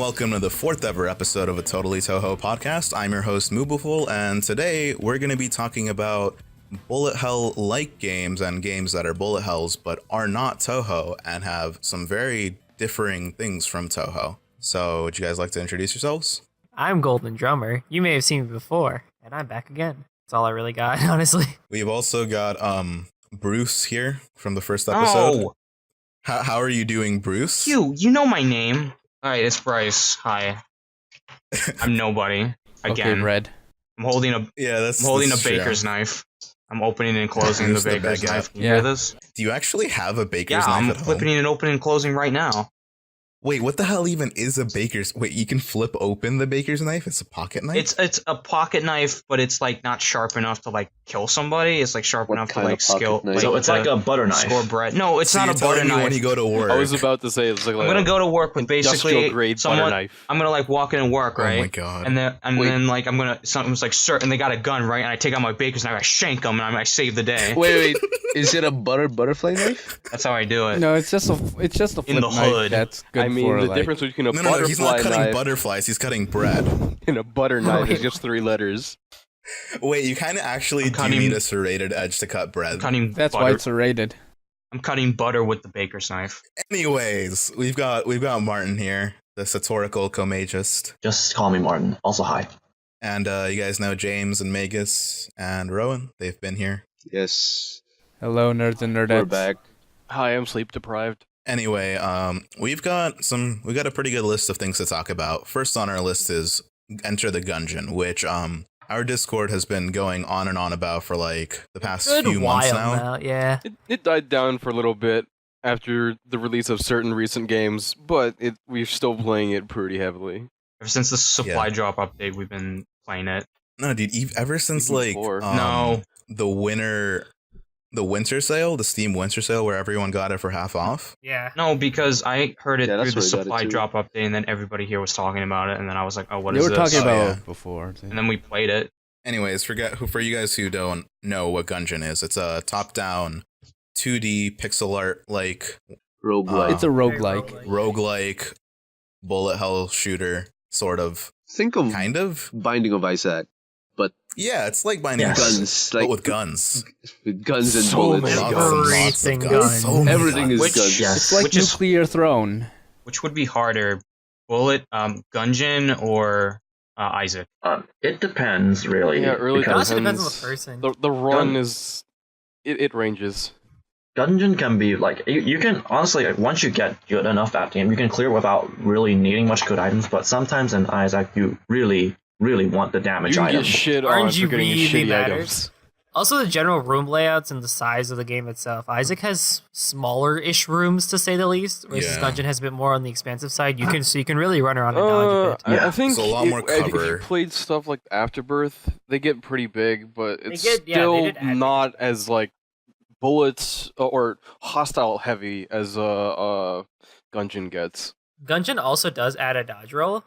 welcome to the fourth ever episode of a Totally Touhou podcast. I'm your host, Moobuful, and today we're going to be talking about bullet hell-like games and games that are bullet hells but are not Touhou and have some very differing things from Touhou. So, would you guys like to introduce yourselves? I'm Golden Drummer. You may have seen me before, and I'm back again. That's all I really got, honestly. We've also got Bruce here from the first episode. Oh, How are you doing, Bruce? you know my name. Alright, it's Bryce. Hi. I'm nobody. Again. Okay, Red. I'm holding a baker's knife. I'm opening and closing the baker's knife. Can you hear this? Do you actually have a baker's knife I'm at home? flipping and opening and closing right now. Wait, what the hell even is a baker's... Wait, you can flip open the baker's knife? It's a pocket knife? It's a pocket knife, but it's like not sharp enough to like kill somebody. It's like sharp enough to like skill. Like, so it's like a butter knife. Score bread. No, it's so not a butter knife. When you go to work. I was about to say it's like I'm gonna go to work with basically grade someone. butter knife. I'm gonna like walk in and work, right? Oh my god. And then like I'm gonna something's like sir, and they got a gun, right? And I take out my baker's knife, I shank them, and I save the day. Wait, is it a butterfly knife? That's how I do it. No, it's just a flip In the knife hood. that's good I mean, for the like, difference between a No, butterfly he's not cutting knife butterflies, he's cutting bread. and a butter knife is just 3 letters. Wait, you kind of actually do cutting- need a serrated edge to cut bread. That's why it's rated. I'm cutting butter with the baker's knife. Anyways, we've got Martin here, the satorical comagist. Just call me Martin. Also, hi. And you guys know James and Magus and Rowan. They've been here. Yes, Hello, nerds and nerdettes. we're back. Hi, I'm sleep deprived. Anyway, we've got a pretty good list of things to talk about. First on our list is Enter the Gungeon, which our Discord has been going on and on about for like the past few months now. Yeah. It died down for a little bit after the release of certain recent games, but we're still playing it pretty heavily. Ever since the supply drop update, we've been playing it. No, dude, ever since Even like before. No. the winter sale, the Steam winter sale where everyone got it for half off. Yeah. No, because I heard it Yeah, through that's the where I got it supply too. drop update, and then everybody here was talking about it, and then I was like, oh, what They is were this? talking about yeah. before. And then we played it. Anyways, for you guys who don't know what Gungeon is, it's a top-down 2D pixel art like Roguelike. It's a roguelike. roguelike bullet hell shooter sort of, Think of kind of. Binding of Isaac, Yeah, it's like Binding of guns, Isaac, like but with guns. with guns and So bullets. many Lots guns. and lots of Everything guns. guns. So many Everything guns. is guns. It's like Which is- Nuclear Throne. Which would be harder, Gungeon or Isaac? It depends, really. Yeah, it really It also depends. depends on the person. The run is... It ranges. Gungeon can be like you can honestly like, once you get good enough at the game, you can clear without really needing much good items. But sometimes in Isaac, you really want the damage You can get items. shit on for RNG getting really shitty matters. items. Also, the general room layouts and the size of the game itself. Isaac has smaller-ish rooms, to say the least, whereas Yeah. Gungeon has a bit more on the expansive side. You can really run around and dodge a bit. Yeah. I think It's a lot more if you cover. played stuff like Afterbirth, they get pretty big, but it's they still did add- not as like bullets or hostile heavy as Gungeon gets. Gungeon also does add a dodge roll.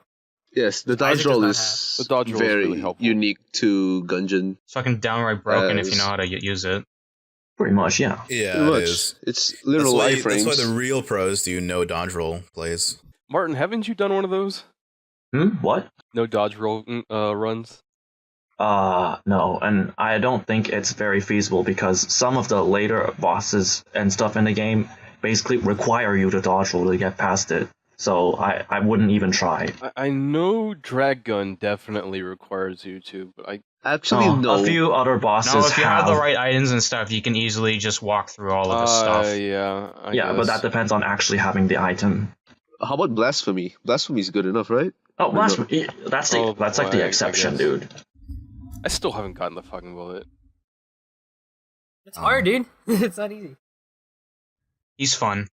Yes, the Isaac dodge does roll not is The dodge roll is very really helpful. unique to Gungeon. So I can downright broken if you As- know how to use it. Pretty much, yeah. Yeah, Pretty it much. is. It's literal That's iframes. why the real pros do no dodge roll plays. Martin, haven't you done one of those? What? No dodge roll runs. No, and I don't think it's very feasible because some of the later bosses and stuff in the game basically require you to dodge roll to get past it. So I wouldn't even try. I know Drag Gun definitely requires you to, but I Actually, Oh, no. A few other bosses No, if you have have the right items and stuff, you can easily just walk through all of the stuff. yeah, I yeah, but guess. that depends on actually having the item. How about Blasphemy? Blasphemy is good enough, right? Oh, blasphemy! That's Oh, like boy, the I exception, guess. dude. I still haven't gotten the fucking bullet. It's hard, dude. It's not easy. He's fun.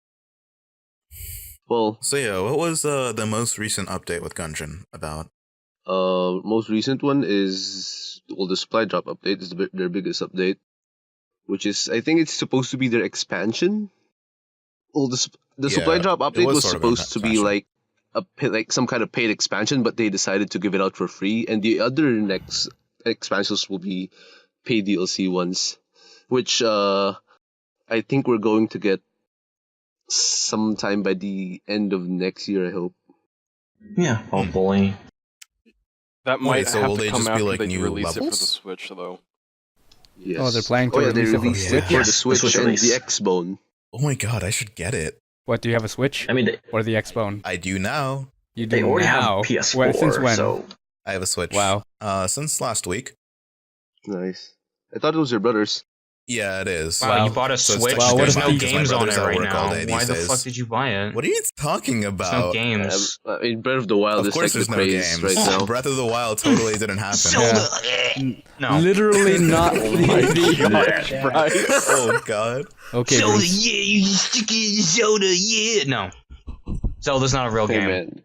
Well, So yeah, what was the most recent update with Gungeon about? most recent one is the supply drop update is their biggest update, which is I think it's supposed to be their expansion. Well, the supply Yeah, drop it update was was sort of an supposed to be expansion. like some kind of paid expansion, but they decided to give it out for free, and the other next expansions will be paid DLC ones, which I think we're going to get sometime by the end of next year, I hope. Yeah, hopefully. That might so have will to they come just be after like they new release it for the levels? Switch, though. Yes. Oh, they're planning to Oh yeah, they release it for the released it Switch? for Yes, the the Switch Switch and release. the X-Bone. Oh my god, I should get it. What, do you have a Switch? I mean, Or the Xbone? I do now. You they do already now? have PS4, Since when? so I have a Switch. Wow. Since last week. Nice. I thought it was your brother's. Yeah, it is. Wow, Wow. you bought a So it's Switch? technically There's mine no because my games on brother's it at right work all now. day Why these the days. fuck did you buy it? What are you talking There's no about? games. I mean, Breath of the Wild Of is course, like there's the no craze games. right now. Breath of the Wild totally didn't happen. Zelda! No. Literally not. Oh god. Okay, Zelda, Bruce. yeah, you stick it in Zelda, yeah. No. Zelda's not a real Hey game. man,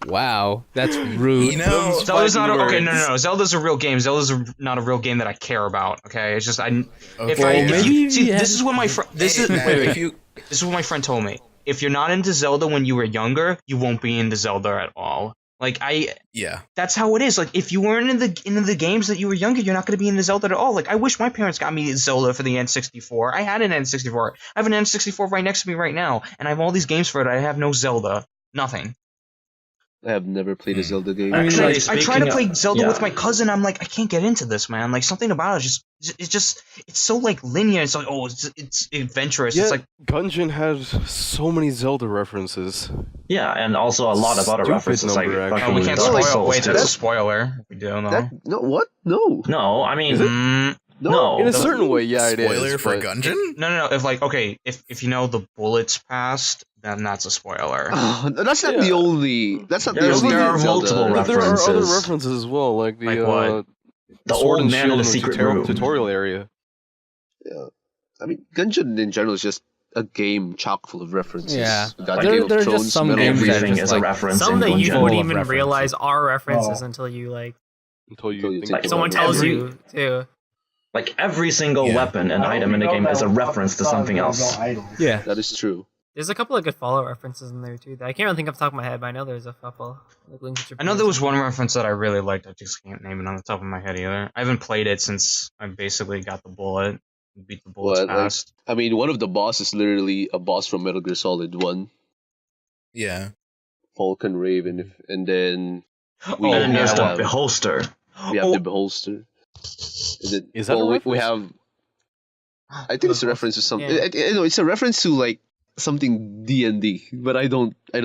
Wow, that's rude. You know, Zelda's not a, Fighting okay. words. No. Zelda's a real game. Zelda's not a real game that I care about. Okay, it's just Okay. this is what my friend. This is Hey, wait, if you this is what my friend told me. If you're not into Zelda when you were younger, you won't be into Zelda at all. Like yeah. that's how it is. Like if you weren't into the games that you were younger, you're not going to be into Zelda at all. Like I wish my parents got me Zelda for the N64. I had an N64. I have an N64 right next to me right now, and I have all these games for it. I have no Zelda. Nothing. I have never played a Zelda game. I mean, Actually, like, I try to play Zelda yeah. with my cousin. I'm like, I can't get into this, man. Like something about it it's so like linear. It's like, oh, it's adventurous. Yeah, It's like Gungeon has so many Zelda references. yeah, and also a lot of other Stupid references like number, fucking actually. we can't Dark spoil. Souls Wait, too. that's a spoiler. We do know. No, what? No. No, I mean, No. In a the- certain way, yeah, it is. Spoiler for but- Gungeon? No. If like, okay, if you know the bullets passed, then that's a spoiler. That's not the only. That's not the There's- only. there are Zelda. multiple But there are other references. references as well, like the Like what? The Sword old and man Shield in the the secret room. tutorial area. Yeah. I mean, Gungeon in general is just a game chock full of references. Yeah. We got There- Game of there are just Thrones, some Metal games that Gear. Everything just, is a like, reference Some in that you Gungeon. wouldn't Full of even references. realize are references Oh. until you like Until Until you you think take it. someone Like tells every- you too. Like every single Yeah. weapon and item in the game is a reference to something else. Yeah. That is true. There's a couple of good Fallout references in there too. That I can't really think off the top of my head, but I know there's a couple. Like Link to I know Japan. there was one reference that I really liked. I just can't name it on the top of my head either. I haven't played it since I basically got the bullet, beat the bullets What, like- past. I mean, one of the bosses is literally a boss from Metal Gear Solid 1, Yeah. Falcon Raven, and then we And then there's have, the holster. we have Oh. the Beholster. And then, Is that a we reference? have. I think it's a reference to something. Yeah. No, it's a reference to like something D&D, but I don't. I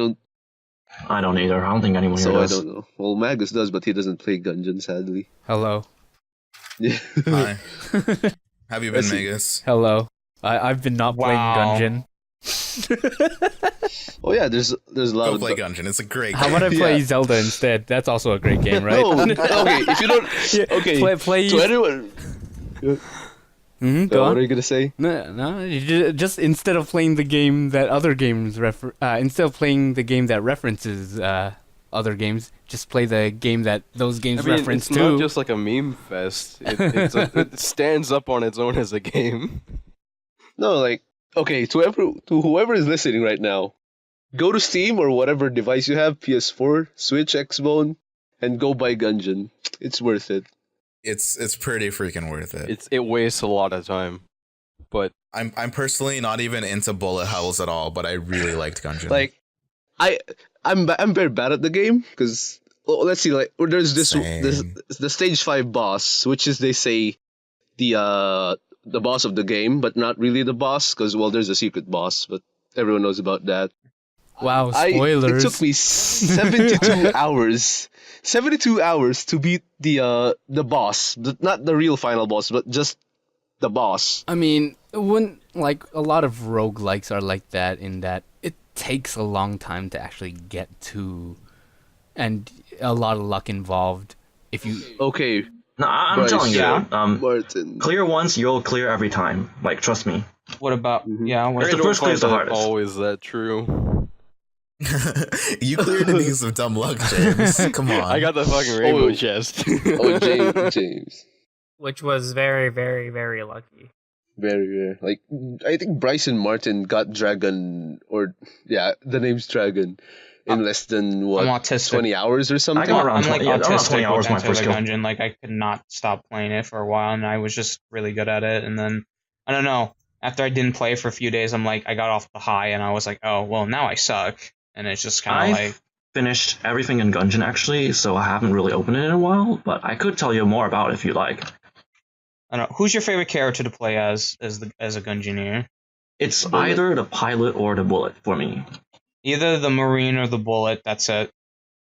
don't either. I don't think anyone here So I does. don't know. Well, Magus does, but he doesn't play Gungeon, sadly. Hello. Yeah. Hi. Have you been, Let's see. Magus? Hello. I've been not playing Wow. Gungeon. Oh yeah, there's a lot Go of. play Gungeon. It's a great How game. about I play Yeah. Zelda instead? That's also a great game, right? No, okay. If you don't, Yeah, okay. play. So anyone, Go what on. are you gonna say? No. Just instead of playing the game that other games instead of playing the game that references other games, just play the game that those games I mean, reference it's too. not just like a meme fest. It stands up on its own as a game. No, like okay. To whoever is listening right now, go to Steam or whatever device you have, PS4, Switch, Xbone, and go buy Gungeon. It's worth it. It's pretty freaking worth it. It wastes a lot of time, but I'm personally not even into bullet hells at all, but I really liked Gungeon. Like, I'm very bad at the game because let's see, like there's this Same. the stage 5 boss, which is they say the boss of the game, but not really the boss because well, there's a secret boss, but everyone knows about that. Wow, spoilers. It took me 72 hours. 72 hours to beat the boss, not the real final boss, but just the boss. I mean, when like a lot of roguelikes are like that in that it takes a long time to actually get to, and a lot of luck involved. If you Okay, No, I'm Bryce, telling you. yeah. Martin. Clear once, you'll clear every time. Like, trust me. What about Mhm. yeah? What, The first clear is the Isn't hardest. always that true. You cleared it because of dumb luck, James. Come on. I got the fucking rainbow Oh. chest. Oh, James. Which was very, very, very lucky. Very rare. Like, I think Bryson Martin got Dragon, or, yeah, the name's Dragon, in less than, what, I'm autistic. 20 hours or something? I got around I'm like 20, yeah, around autistic 20 hours with my Enter first the kill. Gungeon. Like I could not stop playing it for a while, and I was just really good at it. And then I don't know. After I didn't play for a few days, I'm like I got off the high, and I was like, oh well, now I suck. And it's just kind of like finished everything in Gungeon actually, so I haven't really opened it in a while. But I could tell you more about it if you like. I don't know. Who's your favorite character to play as a Gungeoneer? It's either the pilot or the bullet for me. Either the Marine or the Bullet. That's it.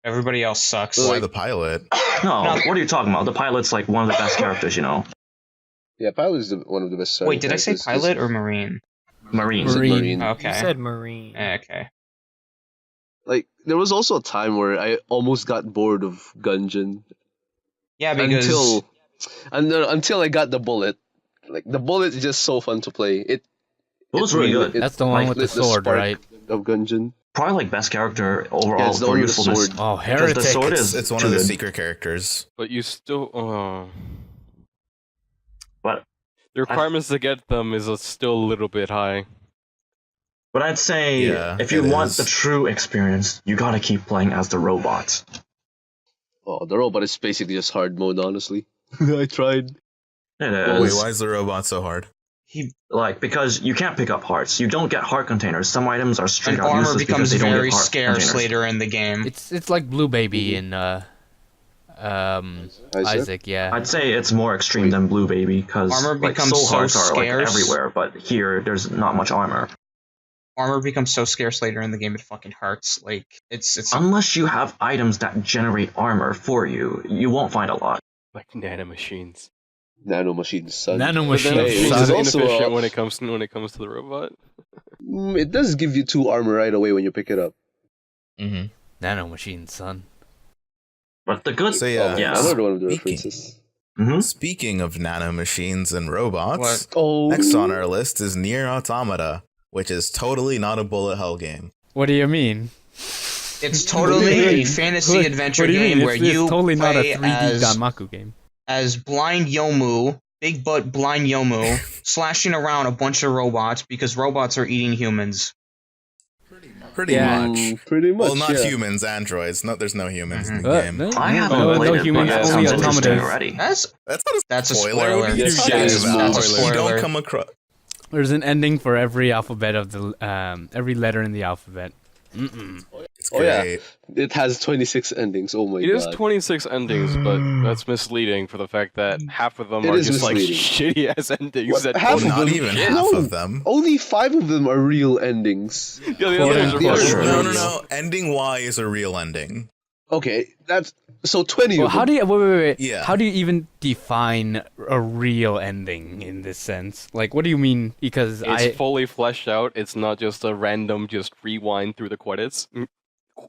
Everybody else sucks. Why the pilot? No, what are you talking about? The pilot's like one of the best characters, you know. Yeah, pilot is one of the best. Wait, did I say pilot or Marine? Marine. Marine. Okay. You said Marine. Okay. Like, there was also a time where I almost got bored of Gungeon Yeah, because until I got the bullet. Like, the bullet is just so fun to play. Bullet's really good. That's the one like, with the sword, spark right? Of Gungeon. Probably like best character overall Yeah, it's the for one with the usefulness. sword. Oh, Because heretic. the sword is It's one too of the good. secret characters. But you still. But The requirements to get them is still a little bit high. But I'd say Yeah, if you it want is. the true experience, you gotta keep playing as the robot. Oh, the robot is basically just hard mode, honestly. I tried. It Wait, is. why is the robot so hard? Because you can't pick up hearts. You don't get heart containers. Some items are straight and out armor useless becomes because they don't very get heart scarce containers. later in the game. It's like Blue Baby in Isaac, yeah. I'd say it's more extreme than Blue Baby because Armor like becomes soul so hearts are like scarce. everywhere, but here there's not much armor. Armor becomes so scarce later in the game it fucking hurts. Like it's Unless you have items that generate armor for you, you won't find a lot. Like nanomachines. Nanomachines, son. But Nanomachines. Hey, nanomachines it's is also inefficient a- when it comes to the robot. It does give you 2 armor right away when you pick it up. Mm-hmm. Nanomachines, son. But the good, So, yeah. yeah. Another one of the Speaking- references. Mhm. Speaking of nanomachines and robots, What? Oh. next on our list is Nier Automata, which is totally not a bullet hell game. What do you mean? it's totally a fantasy adventure What do you game mean? where It's you totally not a play 3D Danmaku game. as blind Yomu, big butt blind Yomu, slashing around a bunch of robots because robots are eating humans. Pretty Yeah. much. Pretty much. Well, not yeah. humans, androids. No, there's no humans in the What? game. No, I haven't no, played no it, humans, but that only sounds interesting automatons. already. That's That's not a That's a spoiler. spoiler. What are you Yes, talking that is about? that's a You spoiler. don't come across. There's an ending for every alphabet of the every letter in the alphabet. It's Oh, yeah. great. It has 26 endings. Oh my It god. is 26 endings, but that's misleading for the fact that half of them It are is just like misleading. shitty ass endings What? that Half Well, of not them- even shit. half No. of them. Only 5 of them are real endings. Yeah, the others are Yeah, fucking sure. No, real. no. Ending Y is a real ending. Okay, that's so 20 Well, of how them. do you wait? Yeah. How do you even define a real ending in this sense? Like, what do you mean? Because It's fully fleshed out. It's not just a random just rewind through the credits.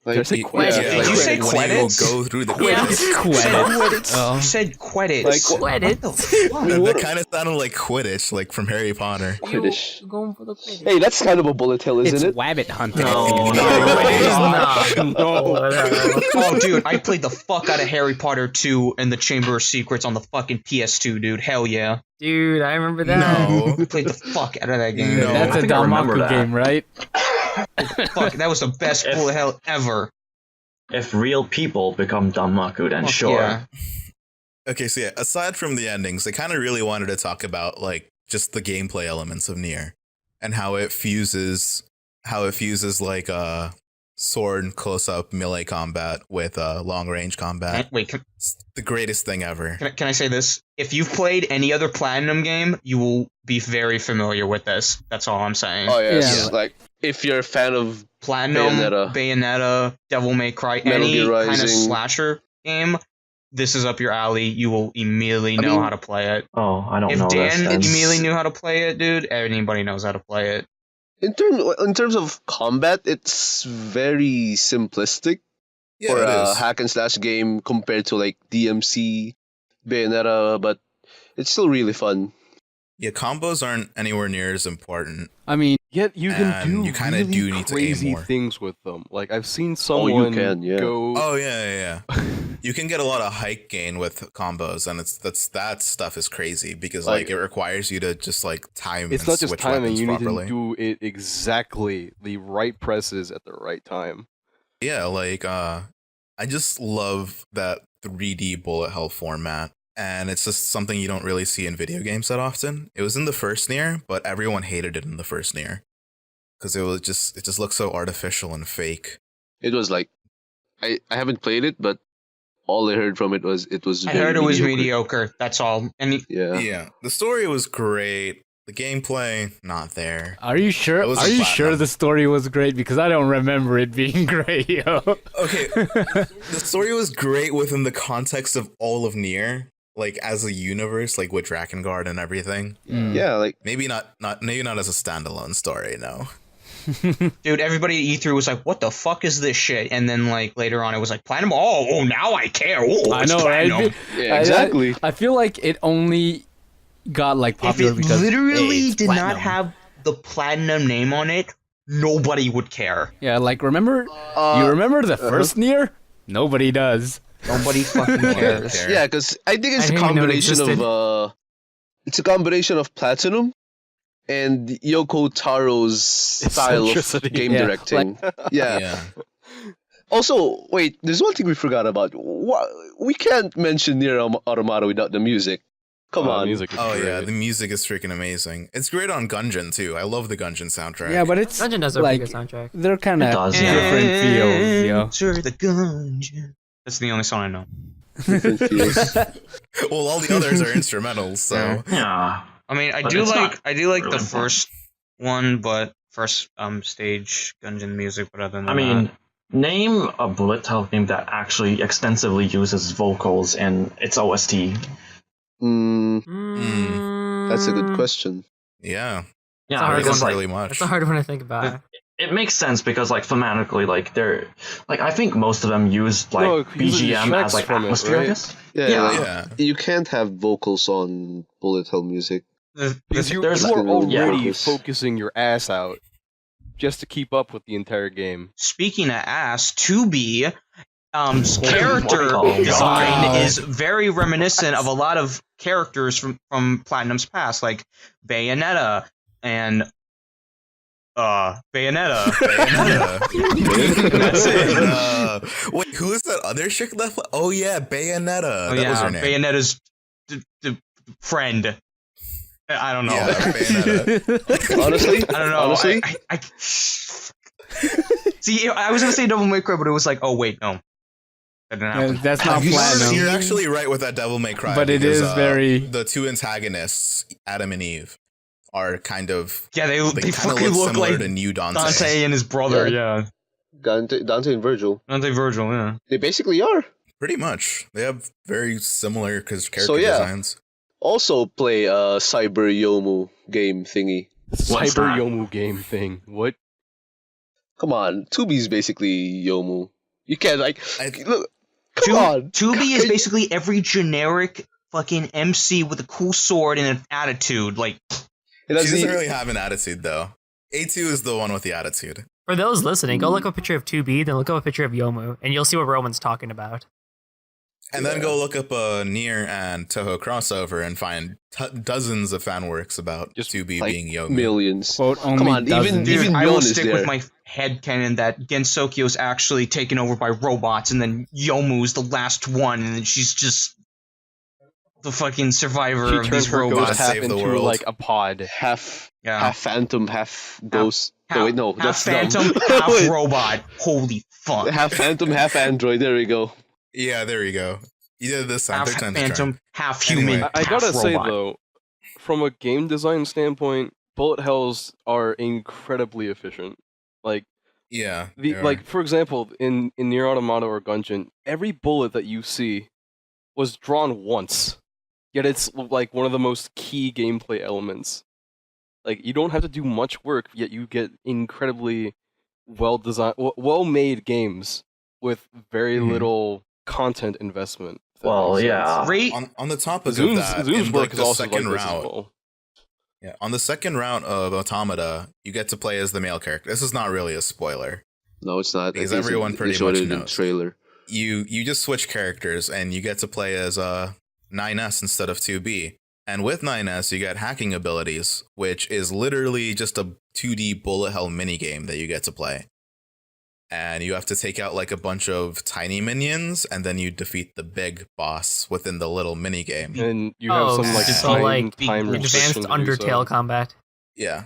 Like, Did I say Yeah, credits? like, Did you say when you credits? go through the Yeah. credits. Credits. You Oh. said credits. Like, What the fuck? That kind of sounded like Quidditch, like from Harry Potter. Quidditch. You're going for the Quidditch. Hey, that's kind of a bullet hell, isn't It's it? wabbit hunting. No, Oh, dude, I played the fuck out of Harry Potter 2 and the Chamber of Secrets on the fucking PS2, dude. Hell yeah. Dude, I remember that. No. I played the fuck out of that game. No. That's I a think I remember Danmaku that. game, right? Fuck, that was the best bullet hell ever. If real people become Danmaku, then Fuck sure. yeah. Okay, so yeah, aside from the endings, they kind of really wanted to talk about like just the gameplay elements of Nier and how it fuses like sword close up melee combat with long range combat. Wait, It's the greatest thing ever. can I say this? If you've played any other Platinum game, you will be very familiar with this. That's all I'm saying. Oh yes, Yeah. like if you're a fan of Platinum, Bayonetta. Bayonetta, Devil May Cry, Metal any Gear kind of Rising. slasher game, this is up your alley. You will immediately know mean- how to play it. Oh, I don't If know Dan this. Then. immediately knew how to play it, dude, anybody knows how to play it. in terms of combat, it's very simplistic Yeah, for it a is. hack and slash game compared to like DMC, Bayonetta, but it's still really fun. Yeah, combos aren't anywhere near as important. I mean, Yet you can And do you kinda really do need to aim crazy more. things with them. Like I've seen Oh, you someone can, yeah. go. Oh yeah. You can get a lot of hike gain with combos, and that stuff is crazy because like Like- it requires you to just like time. It's and not just switch timing. weapons You need properly. to do it exactly the right presses at the right time. Yeah, like I just love that 3D bullet hell format. And it's just something you don't really see in video games that often. It was in the first Nier, but everyone hated it in the first Nier. Because it just looked so artificial and fake. It was like I haven't played it, but all I heard from it was I very heard it was mediocre. mediocre. That's all. And Yeah. Yeah, the story was great. The gameplay, not there. Are you sure? It was Are a you sure platinum. the story was great? Because I don't remember it being great. Yo. Okay, the story was great within the context of all of Nier, like as a universe, like with Drakengard and everything. Yeah, like Maybe not as a standalone story. No. dude, everybody at E3 was like, "What the fuck is this shit?" And then like later on, it was like platinum. Oh, now I care. Oh, I it's know, platinum. right? yeah, exactly. I feel like it only got like If popular it because literally hey, it's did not platinum. have the platinum name on it, nobody would care. Yeah, like remember? You remember the first Nier? Nobody does. Nobody fucking cares. care. Yeah, because I think it's I a didn't even know it combination existed. of it's a combination of Platinum and Yoko Taro's style of Eccentricity. game Yeah, directing. Yeah. Yeah. Also, wait, there's one thing we forgot about. We can't mention Nier Automata without the music. Come on. Music is Oh great. yeah, the music is freaking amazing. It's great on Gungeon too. I love the Gungeon soundtrack. Yeah, but it's Dungeon does a like pretty good soundtrack. they're kind It of does, yeah. different feels, yo. Enter the Gungeon. That's the only song I know. Different feels. Well, all the others are instrumentals, so Yeah. I mean, I But do it's like not the really first one, but first stage Gungeon music. But other than I mean, name a bullet hell game that actually extensively uses vocals in its OST. That's a good question. yeah. Yeah, hard because one. like really much. That's a hard one to think about. it makes sense because like thematically, like they're like I think most of them use like No, 'cause it BGM extracts as like from it, atmosphere. I right? guess. Yeah, Yeah. like, Yeah. you can't have vocals on bullet hell music. Because you there's are like- already Yeah. focusing your ass out just to keep up with the entire game. speaking of ass, 2B character Oh, design God. is very reminiscent of a lot of characters from Platinum's past, like Bayonetta and Bayonetta. That's it. Wait, who is that other chick left? Oh yeah, Bayonetta. Oh that yeah, was her name. Bayonetta's friend. I don't know. Yeah, Bayonetta. Honestly, I don't know. Honestly, I see. I was gonna say Devil May Cry, but it was like, oh wait, no, that didn't Yeah, happen. that's not platinum. You're actually right with that Devil May Cry. But it because, is very- the two antagonists, Adam and Eve, are kind of Yeah, they kind of fucking look similar like to New Dante. Dante and his brother. Yeah, Dante and Virgil. Dante Virgil. Yeah. They basically are. Pretty much, they have very similar character So, yeah. designs. Also play a Cyber Yomu game thingy. What's Cyber that? Yomu game thing. What? Come on, 2B's basically Yomu. You can't like look. Two- Come on, 2B is basically every generic fucking MC with a cool sword and an attitude. Like, It has She doesn't the- really have an attitude though. A2 is the one with the attitude. For those listening, go look up a picture of 2B, then look up a picture of Yomu, and you'll see what Roman's talking about. And then go look up a Nier and Touhou crossover and find dozens of fan works about Just, 2B like, being Yomu. millions. Quote only Come on, dozens. dude, even I will Yon is stick there. with my headcanon that Gensokyo's actually taken over by robots, and then Yomu's the last one, and she's just the fucking survivor She of turns these her ghost robots. half Save the into world. like a pod. half Yeah. phantom, half ghost. Half, No, wait, no, half that's phantom, dumb. half Wait, robot. Holy fuck. half phantom, half android. There we go. Yeah, there you go. You did this time. Half Third time's the charm. phantom, half Anyway. human. I gotta half say robot. though, from a game design standpoint, bullet hells are incredibly efficient. Like Yeah. the they are. like for example, in Nier Automata or Gungeon, every bullet that you see was drawn once. Yet it's like one of the most key gameplay elements. Like you don't have to do much work, yet you get incredibly well designed, well made games with very Mhm. little content investment. if that Well, makes yeah. sense. Great. on the topic Zoom's, of that, Zoom's in work like is the also like second this as route, well. yeah, on the second round of Automata, you get to play as the male character. This is not really a spoiler. No, it's not. I Because think it's- everyone they pretty showed much it in the knows. trailer. You just switch characters and you get to play as 9S instead of 2B. And with 9S, you get hacking abilities, which is literally just a 2D bullet hell minigame that you get to play. And you have to take out like a bunch of tiny minions, and then you defeat the big boss within the little minigame. And you have some like so, time, like, time Advanced restriction to do Undertale so. combat. Yeah.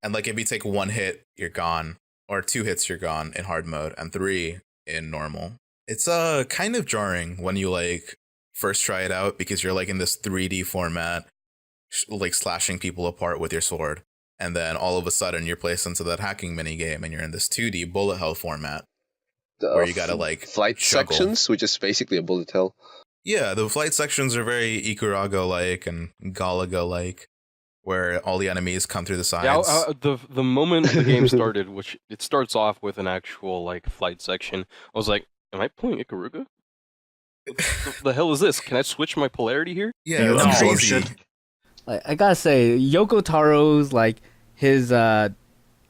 And like if you take one hit, you're gone. Or 2 hits, you're gone in hard mode. And 3, in normal. It's kind of jarring when you like first try it out because you're like in this 3D format, like slashing people apart with your sword, and then all of a sudden you're placed into that hacking mini game and you're in this 2D bullet hell format where you gotta like flight juggle. sections, which is basically a bullet hell. Yeah, the flight sections are very Ikurago like and Galaga like, where all the enemies come through the sides. Yeah, the moment the game started, which it starts off with an actual like flight section, I was like, "Am I playing Ikaruga? What the hell is this? Can I switch my polarity here?" Yeah, it was crazy. Like, I gotta say, Yoko Taro's like his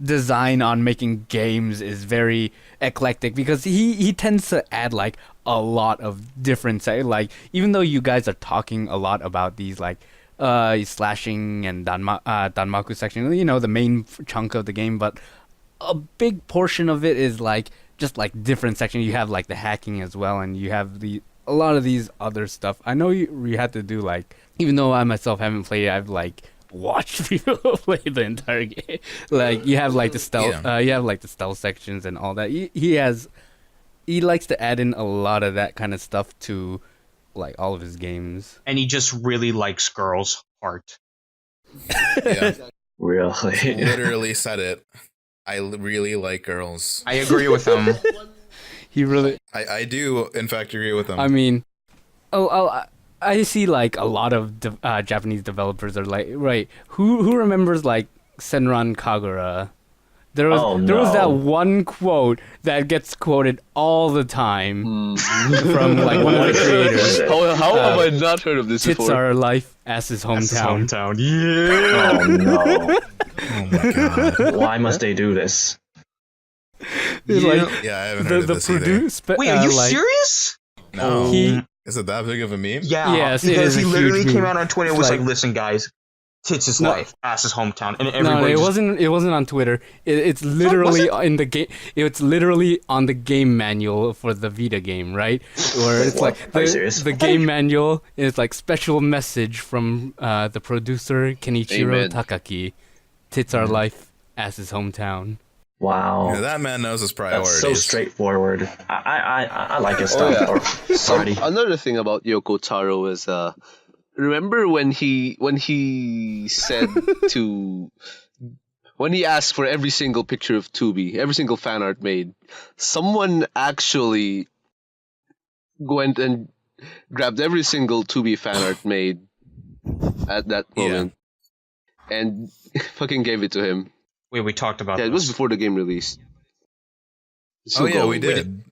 design on making games is very eclectic because he tends to add like a lot of different like, even though you guys are talking a lot about these like slashing and Danmaku section, you know, the main chunk of the game, but a big portion of it is like just like different sections. You have like the hacking as well, and you have a lot of these other stuff. I know you had to do like, even though I myself haven't played it, I've like watched people play the entire game. Like you have like the stealth, you have like the stealth sections and all that. He likes to add in a lot of that kind of stuff to like all of his games. And he just really likes girls' heart. Yeah, Really? literally said it. I really like girls. I agree with him. He really. I do, in fact, agree with him. I mean, I see like a lot of Japanese developers are like, right? Who remembers like Senran Kagura? There was that one quote that gets quoted all the time from like one of the creators. How have I not heard of this Tits before? are life, ass is hometown. Yeah. Oh no. Oh my god. Why must they do this? It's like Yeah, I haven't heard of the this either. produce. Wait, are you like, serious? No. He Is it that big of a meme? Yeah. Yes, it because is he a literally huge came meme. out on Twitter and It's was like, like- "Listen, guys, tits is No. life, ass is hometown," and No, everybody. it just- wasn't. It wasn't on Twitter. It's literally was in the game. It's literally on the game manual for the Vita game, right? Where it's What? like Are you serious? the game manual is like special message from the producer Kenichiro Amen. Takaki. Tits are life, ass is hometown. Wow. Yeah, that man knows his priorities. That's so straightforward. I like his Oh, stuff yeah. already. Another thing about Yoko Taro is remember when he said to when he asked for every single picture of Tubi, every single fan art made, someone actually went and grabbed every single Tubi fan art made at that moment and fucking gave it to him. Wait, we talked about. Yeah, it was this. before the game released. It's Oh still yeah, going. we did.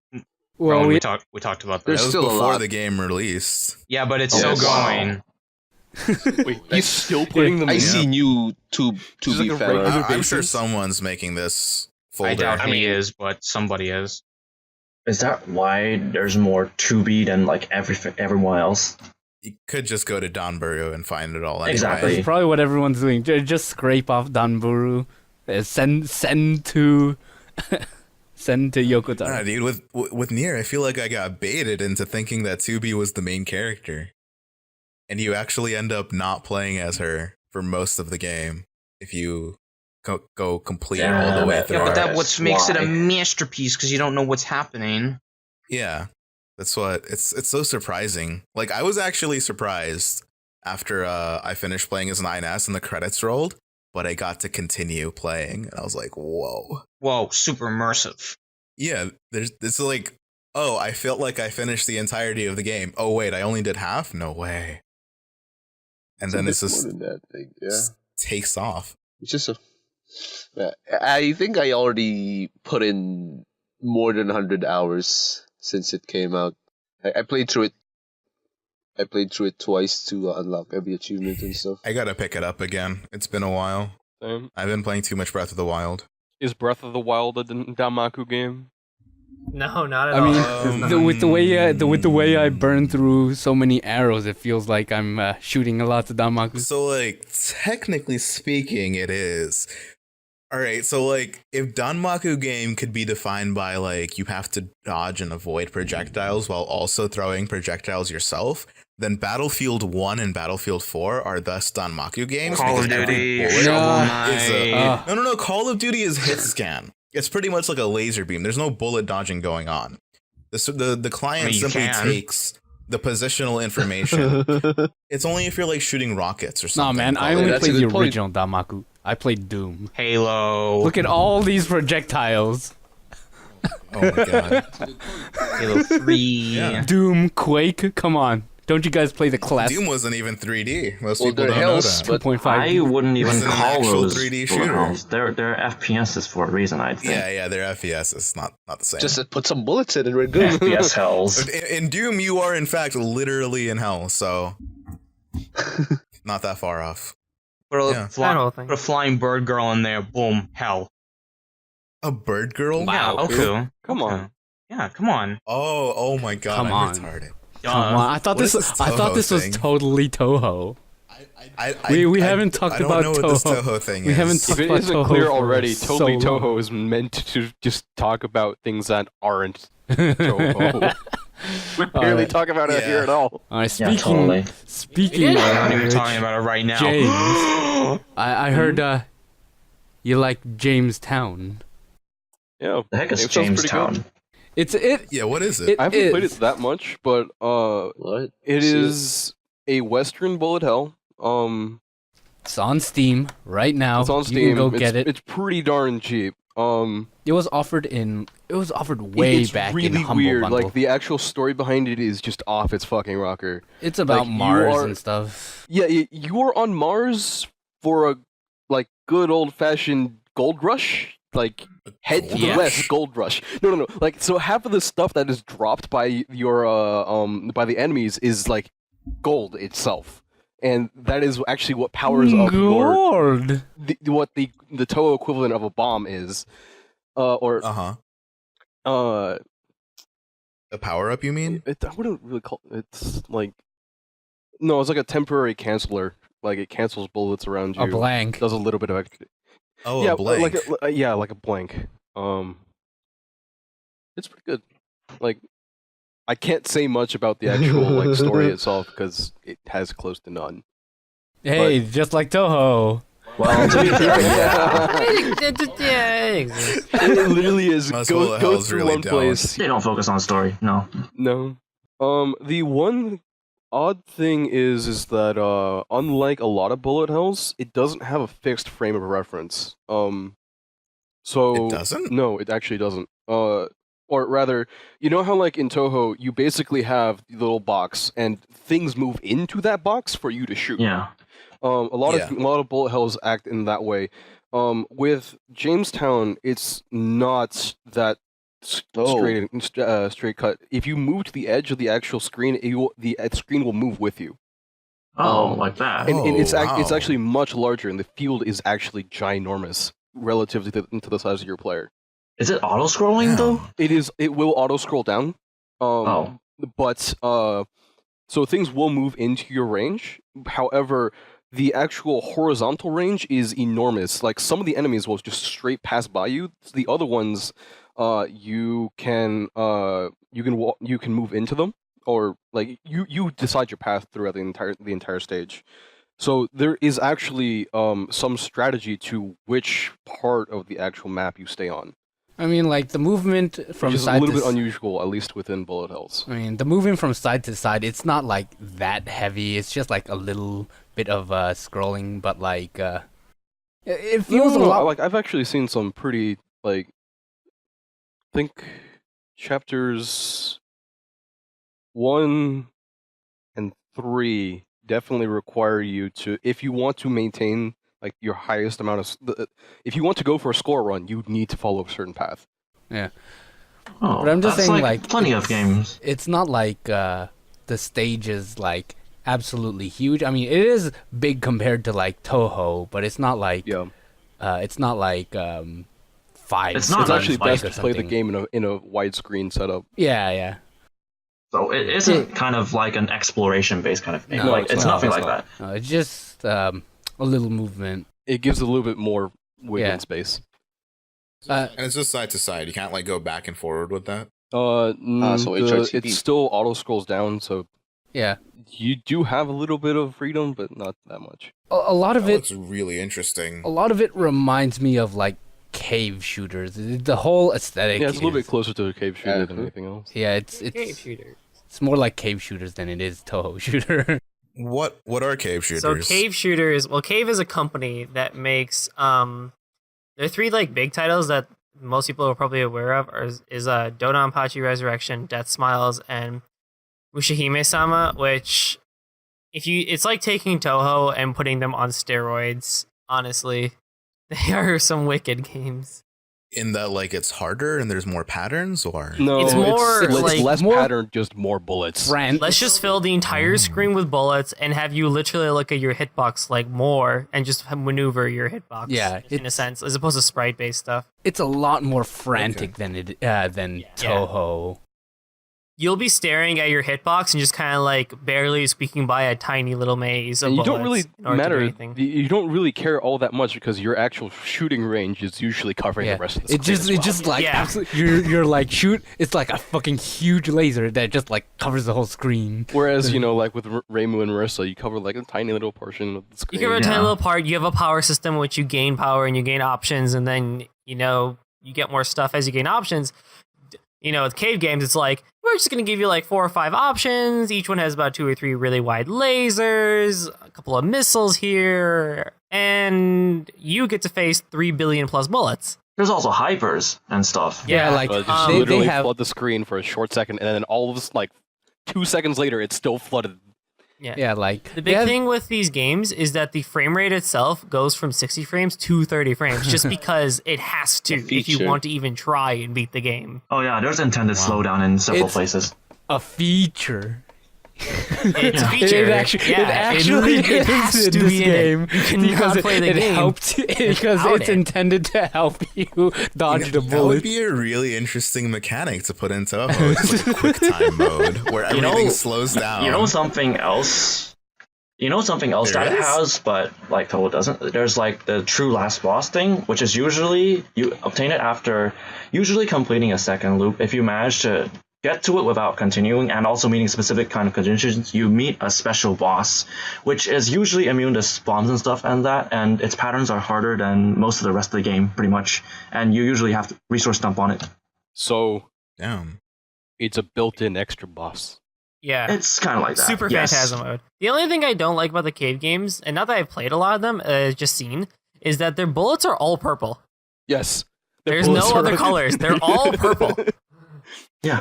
Well, Rowan, we, we talked about There's That this. was still a before lot. the game released. Yeah, but it's Oh, still wow. going. Wait, he's still putting them I in? see new Just Tubi like a fan art. regular I'm sure basis? someone's making this folder. I doubt he is, but somebody is. Is that why there's more 2B than like everyone else? You could just go to Donburu and find it all anyway. Exactly. that's probably what everyone's doing. Just scrape off Danburu, send to send to Yoko Taro. Nah, dude, with Nier, I feel like I got baited into thinking that Tubi was the main character. And you actually end up not playing as her for most of the game if you go complete all the Damn way it. through. Yeah, but it. that what makes it a Why? masterpiece because you don't know what's happening. Yeah, that's what it's so surprising. Like I was actually surprised after I finished playing as 9S and the credits rolled, but I got to continue playing, and I was like, whoa. Whoa, super immersive. Yeah, it's like, oh, I felt like I finished the entirety of the game. Oh wait, I only did half? No way. And then it's just more than that thing. Yeah, just takes off. it's just a. I think I already put in more than 100 hours since it came out. I played through it. I played through it twice to unlock every achievement and stuff. I gotta pick it up again. It's been a while. Same. I've been playing too much Breath of the Wild. Is Breath of the Wild a Danmaku game? No, not at I all. mean, with the way I burn through so many arrows, it feels like I'm shooting a lot of Danmaku. So, like, technically speaking, it is. Alright, so, like, if Danmaku game could be defined by, like, you have to dodge and avoid projectiles while also throwing projectiles yourself, then Battlefield 1 and Battlefield 4 are thus Danmaku games. Call of because every Duty, bullet Shovel is a- Knight. No, Call of Duty is hit scan. It's pretty much like a laser beam. There's no bullet dodging going on. The client I mean, you simply can. takes the positional information. It's only if you're like shooting rockets or something. Nah, man, I probably. only That's a played the good point. original Danmaku. I played Doom. Halo. Look at all these projectiles. Oh my god. Halo 3. Yeah. Doom, Quake, come on. Don't you guys play the classic Doom wasn't even 3D. Most Well, people they're don't know hells, that. but 2.5? I wouldn't even It's an call actual those 3D bullet shooter. hells. They're FPSs for a reason, I think. Yeah, they're FPS. It's not the same. just put some bullets in and we're good. FPS hells. In Doom, you are in fact literally in hell, so not that far off. Put a, Yeah. That whole thing. put a flying bird girl in there. Boom. Hell. A bird girl? Yeah. Okay. Come on. Yeah. Come on. Oh my god! Come I'm on. retarded. Come on, I thought What this is this I thought this was Touhou thing? totally Touhou. I We haven't talked I don't about know what this Touhou. Touhou thing We is. haven't If talked it about isn't Touhou clear for already, so totally long. Touhou is meant to just talk about things that aren't Touhou. We barely Alright. talk about it Yeah. here at all. Alright, Yeah, totally. speaking We're not even of talking about it right now. James, I heard you like Jamestown. Yeah. The heck is It sounds pretty Jamestown? good. It's it. Yeah, what is it? I haven't played is. it that much, but What? it See is a Western bullet hell. It's on Steam right now. It's on You Steam. can go get it. It's pretty darn cheap. It was offered way it's back really in Humble weird. Bundle. Like the actual story behind it is just off its fucking rocker. It's about like, you Mars are- and stuff. Yeah, you are on Mars for a like good old fashioned gold rush. Like head to the Yeah. west, gold rush. No. Like so, half of the stuff that is dropped by your by the enemies is like gold itself, and that is actually what powers up your Gold. what the Touhou equivalent of a bomb is, or A power up, you mean? I wouldn't really call it's like no, it's like a temporary canceller. Like it cancels bullets around you. A blank. Does a little bit of extra. Oh, yeah, a blank. like a blank. It's pretty good. Like, I can't say much about the actual like story itself because it has close to none. Hey, just like Touhou. Well, to be fair, Yeah, it exists. It literally is Most go bullet hells through really one don't. place. they don't focus on story. No. No. The one odd thing is that unlike a lot of bullet hells, it doesn't have a fixed frame of reference. So It doesn't? No, it actually doesn't. Or rather, you know how like in Touhou, you basically have the little box and things move into that box for you to shoot. Yeah. A lot of bullet hells act in that way. With Jamestown, it's not that straight cut. If you move to the edge of the actual screen, the screen will move with you. Oh, like that. And it's wow. it's actually much larger, and the field is actually ginormous relative to the size of your player. Is it auto scrolling though? It is. It will auto scroll down. But so things will move into your range. However, the actual horizontal range is enormous. Like some of the enemies will just straight pass by you. The other ones, you can move into them, or like you decide your path throughout the entire stage. So there is actually some strategy to which part of the actual map you stay on. I mean, like the movement from Which is a side little to bit unusual, at least within bullet hells. I mean, the moving from side to side, it's not like that heavy. It's just like a little bit of scrolling, but like it feels a lot. Like I've actually seen some pretty like I think chapters 1 and 3 definitely require you to, if you want to maintain like your highest amount of if you want to go for a score run, you need to follow a certain path. Yeah. Oh, But I'm just that's saying, like plenty of games. It's not like the stage is like absolutely huge. I mean, it is big compared to like Touhou, but it's not like it's not like 5. It's not It's actually like best to play the game in a widescreen setup. Yeah. So it isn't kind of like an exploration-based kind of game. No, like it's it's not, nothing it's like not. that. No, it's just a little movement. It gives a little bit more wiggle Yeah. space. And it's just side to side. You can't like go back and forward with that. So HRTP. It still auto scrolls down, so Yeah. you do have a little bit of freedom, but not that much. A lot of That it looks really interesting. a lot of it reminds me of like cave shooters. The whole aesthetic. Yeah, it's a little bit is- closer to a cave shooter than anything else. Yeah, Cave shooter. it's more like cave shooters than it is Touhou shooter. What are cave shooters? So Cave Shooters, well, Cave is a company that makes there are three like big titles that most people are probably aware of is Dodonpachi Resurrection, Death Smiles, and Mushihime-sama, which it's like taking Touhou and putting them on steroids, honestly. They are some wicked games. In that, like, it's harder and there's more patterns, or No, It's more like- less more- pattern, just more bullets. Let's just fill the entire screen with bullets and have you literally look at your hitbox like more and just maneuver your hitbox. Yeah, in a sense, as opposed to sprite-based stuff. It's a lot more frantic than Touhou. You'll be staring at your hitbox and just kind of like barely squeaking by a tiny little maze of And you bullets don't really in order to do matter. anything. You don't really care all that much because your actual shooting range is usually covering the rest of the screen. It just like Yeah. you're like shoot. It's like a fucking huge laser that just like covers the whole screen. Whereas like with Reimu and Marissa, you cover like a tiny little portion of the You screen. give it a tiny little part. You have a power system which you gain power and you gain options, and then you get more stuff as you gain options. With cave games, it's like we're just gonna give you like 4 or 5 options. Each one has about 2 or 3 really wide lasers, a couple of missiles here, and you get to face 3 billion plus bullets. There's also hypers and stuff. Yeah, like just they literally have flood the screen for a short second, and then all of this, like 2 seconds later, it's still flooded. yeah like The they big have- thing with these games is that the frame rate itself goes from 60 frames to 30 frames just because it has to if you feature. want to even try and beat the game. Oh yeah, there's intended slowdown in several It's- places. a feature. It's a feature. It actually it is has in to this be in game it. You cannot because play the it game helped because without it's it. intended to help you dodge the that would bullets. be a really interesting mechanic to put in Touhou. Just like a quick time mode where You know- everything slows down. You know something else? There that it is? has, but like Touhou doesn't? There's like the true last boss thing, which is usually you obtain it after usually completing a second loop. If you manage to get to it without continuing and also meeting specific kind of conditions, you meet a special boss, which is usually immune to spawns and stuff and its patterns are harder than most of the rest of the game, pretty much. And you usually have to resource dump on it. So Damn. it's a built-in extra boss. Yeah. It's kind of like that. Super yes. Phantasm mode. The only thing I don't like about the cave games, and not that I've played a lot of them, just seen, is that their bullets are all purple. Yes. There's no other colors. They're all purple. Yeah.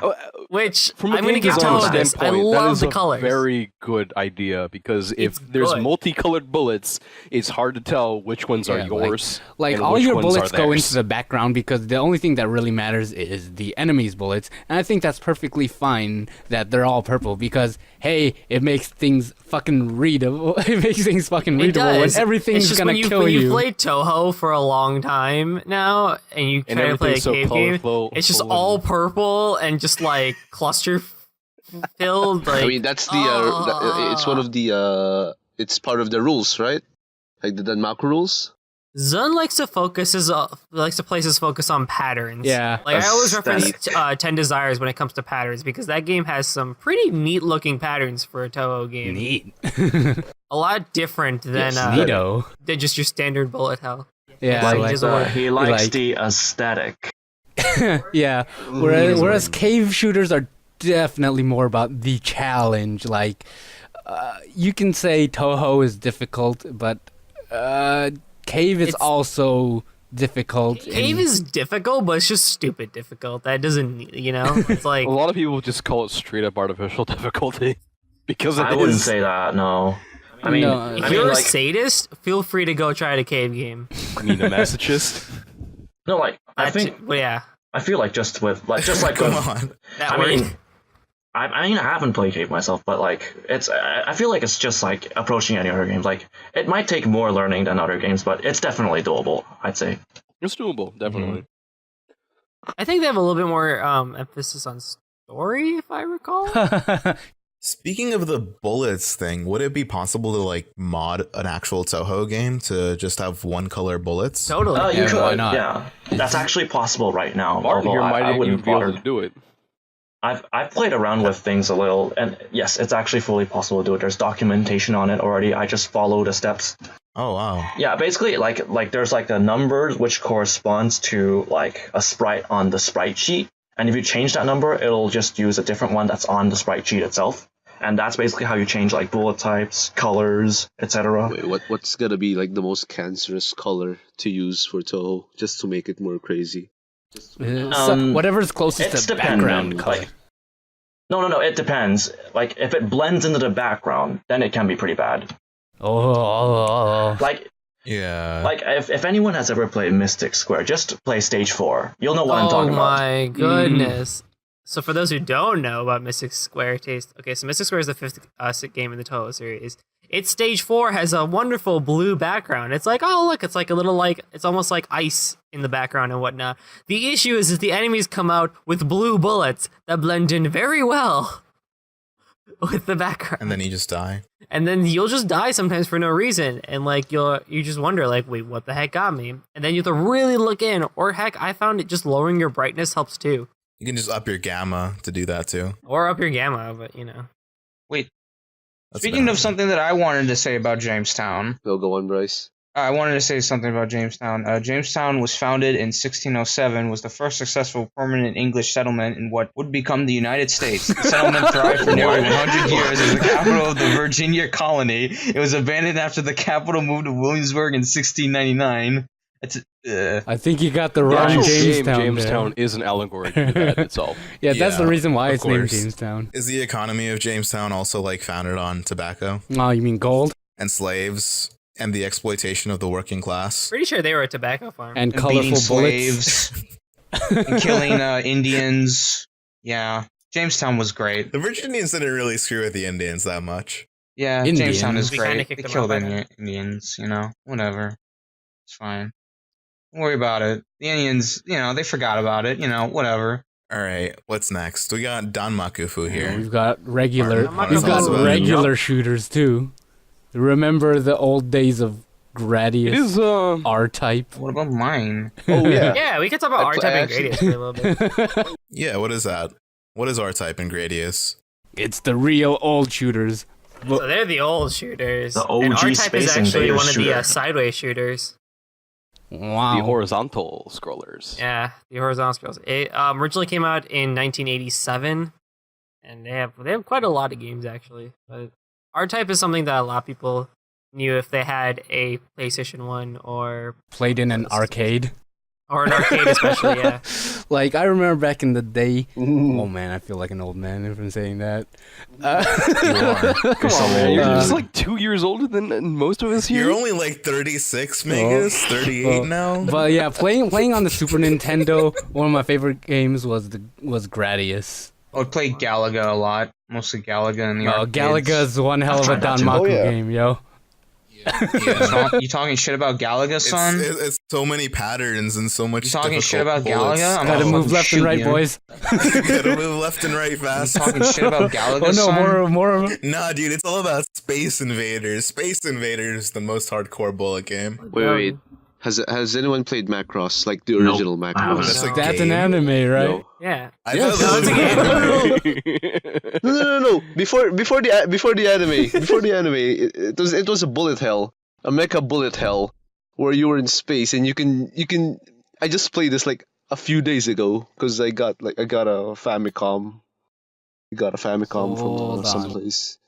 Which From a I'm going to game give design Touhou this. I standpoint, that love is the a colors. very good idea because if It's there's good. multicolored bullets, it's hard to tell which ones are Yeah, yours. Like and all which your ones bullets are go theirs. into the background because the only thing that really matters is the enemy's bullets, and I think that's perfectly fine that they're all purple because hey, it makes things fucking readable. It makes things fucking It readable when does. everything's It's just gonna when kill when you. you've played Touhou for a long time now, and you And try to play a everything's so cave game, colorful- it's just full all and- purple and just like cluster filled. Like, I mean, that's it's one of the it's part of the rules, right? Like the Danmaku rules. Zun likes to place his focus on patterns. Yeah. Like I always reference Aesthetic. 10 Desires when it comes to patterns because that game has some pretty neat looking patterns for a Touhou game. Neat. A lot different than Yes, Neato. than just your standard bullet hell. Yeah, Like, like, just a- He likes like- the aesthetic. yeah. Whereas cave shooters are definitely more about the challenge. Like, you can say Touhou is difficult, but cave is It's- also difficult. Cave is difficult, but it's just stupid difficult. That doesn't, it's like A lot of people just call it straight up artificial difficulty because it I wouldn't is. say that, no. I mean, No. if I you're mean, a like, sadist, feel free to go try the cave game. I mean, a masochist. no, like, I think, Well, yeah, I feel like just like Come with, on. that I works. mean, I mean, I haven't played Cave myself, but like, I feel like it's just like approaching any other games. Like, it might take more learning than other games, but it's definitely doable, I'd say. It's doable, definitely. I think they have a little bit more emphasis on story, if I recall. Speaking of the bullets thing, would it be possible to like mod an actual Touhou game to just have one color bullets? Totally. You Yeah, could, why not? yeah. That's actually possible right now. Martin although here might I even wouldn't be able bother. to do it. I've played around with things a little, and yes, it's actually fully possible to do it. There's documentation on it already. I just follow the steps Oh wow. Yeah, basically, like there's like a number which corresponds to like a sprite on the sprite sheet, and if you change that number, it'll just use a different one that's on the sprite sheet itself, and that's basically how you change like bullet types, colors, etc. Wait, what's gonna be like the most cancerous color to use for Touhou, just to make it more crazy? Whatever's closest It's to background dependent. color. Like, no, it depends. Like if it blends into the background, then it can be pretty bad. Like Yeah. if anyone has ever played Mystic Square, just play Stage 4. You'll know what I'm talking about. Oh my goodness. So for those who don't know about Mystic Square taste, okay, so Mystic Square is the fifth game in the Touhou series. Its Stage 4 has a wonderful blue background. It's like, oh look, it's like a little like, it's almost like ice in the background and whatnot. The issue is the enemies come out with blue bullets that blend in very well with the background. And then you just die. And then you'll just die sometimes for no reason, and like you just wonder like, wait, what the heck got me? And then you have to really look in, or heck, I found it just lowering your brightness helps too, You can just up your gamma to do that too. or up your gamma. But you know, Wait, That's speaking bad. of something that I wanted to say about Jamestown, Go on, Bryce. I wanted to say something about Jamestown. Jamestown was founded in 1607, was the first successful permanent English settlement in what would become the United States. The settlement thrived for nearly 100 years as the capital of the Virginia colony. It was abandoned after the capital moved to Williamsburg in 1699. I think you got the The wrong actual game Jamestown. Jamestown is an allegory to that itself. Yeah, that's the Yeah, reason why of it's named course. Jamestown. Is the economy of Jamestown also like founded on tobacco Oh, you mean gold and slaves and the exploitation of the working class? pretty sure they were a tobacco farm. and And beating colorful bullets? slaves, and killing Indians. Yeah, Jamestown was great. The Virginians didn't really screw with the Indians that much. Yeah, Indians. Jamestown is We kinda great. kicked They them killed out by then. Indians, you know, whatever. It's fine. Don't worry about it. The Indians, you know, they forgot about it, you know, whatever. All right, what's next? We got Danmakufu here. We've got regular. Mark- We've got Mark- regular shooters too. Remember the old days of Gradius It is R-type? What about mine? Oh yeah. Yeah, we could talk about I R-Type and actually- Gradius for a little bit. Yeah, what is that? What is R-Type and Gradius? It's the real old shooters. So they're the old shooters. The and OG R-Type Space is actually Invaders one of the shooter. sideways shooters. Wow. the horizontal scrollers. Yeah, the horizontal scrolls. It originally came out in 1987, and they have quite a lot of games actually. But R-Type is something that a lot of people knew if they had a PlayStation 1 or Played in an arcade. an arcade, especially. Yeah, Like, I remember back in the day. Mm. Oh man, I feel like an old man if I'm saying that. You are. Come on, man. You're Uh, just like 2 years older than most of us here. You're only like 36, Megas. 38 now. But yeah, playing on the Super Nintendo, one of my favorite games was Gradius. I would play Galaga a lot, mostly Galaga in the Oh, arcades. Galaga's one hell of a I've tried that too. Danmaku Oh, yeah. game, yo. Yeah. You talking shit about Galaga, son? It's so many patterns and so much. You talking shit difficult about bullets. Galaga? I'm Gotta gonna move fucking left and shoot right, you. boys. Gotta move left and right You fast. talking shit about Galaga, Oh no, son? more. Nah, dude, it's all about Space Invaders. Space Invaders is the most hardcore bullet game. Wait. Has anyone played Macross, like the Nope, original I Macross? haven't. That's a That's an game? anime, right? No. yeah. I Yes. thought that was a game. No. Before the anime, it was a bullet hell, a mecha bullet hell, where you were in space and you can. I just played this like a few days ago because I got a Famicom. I got a Famicom from Hold on. someplace.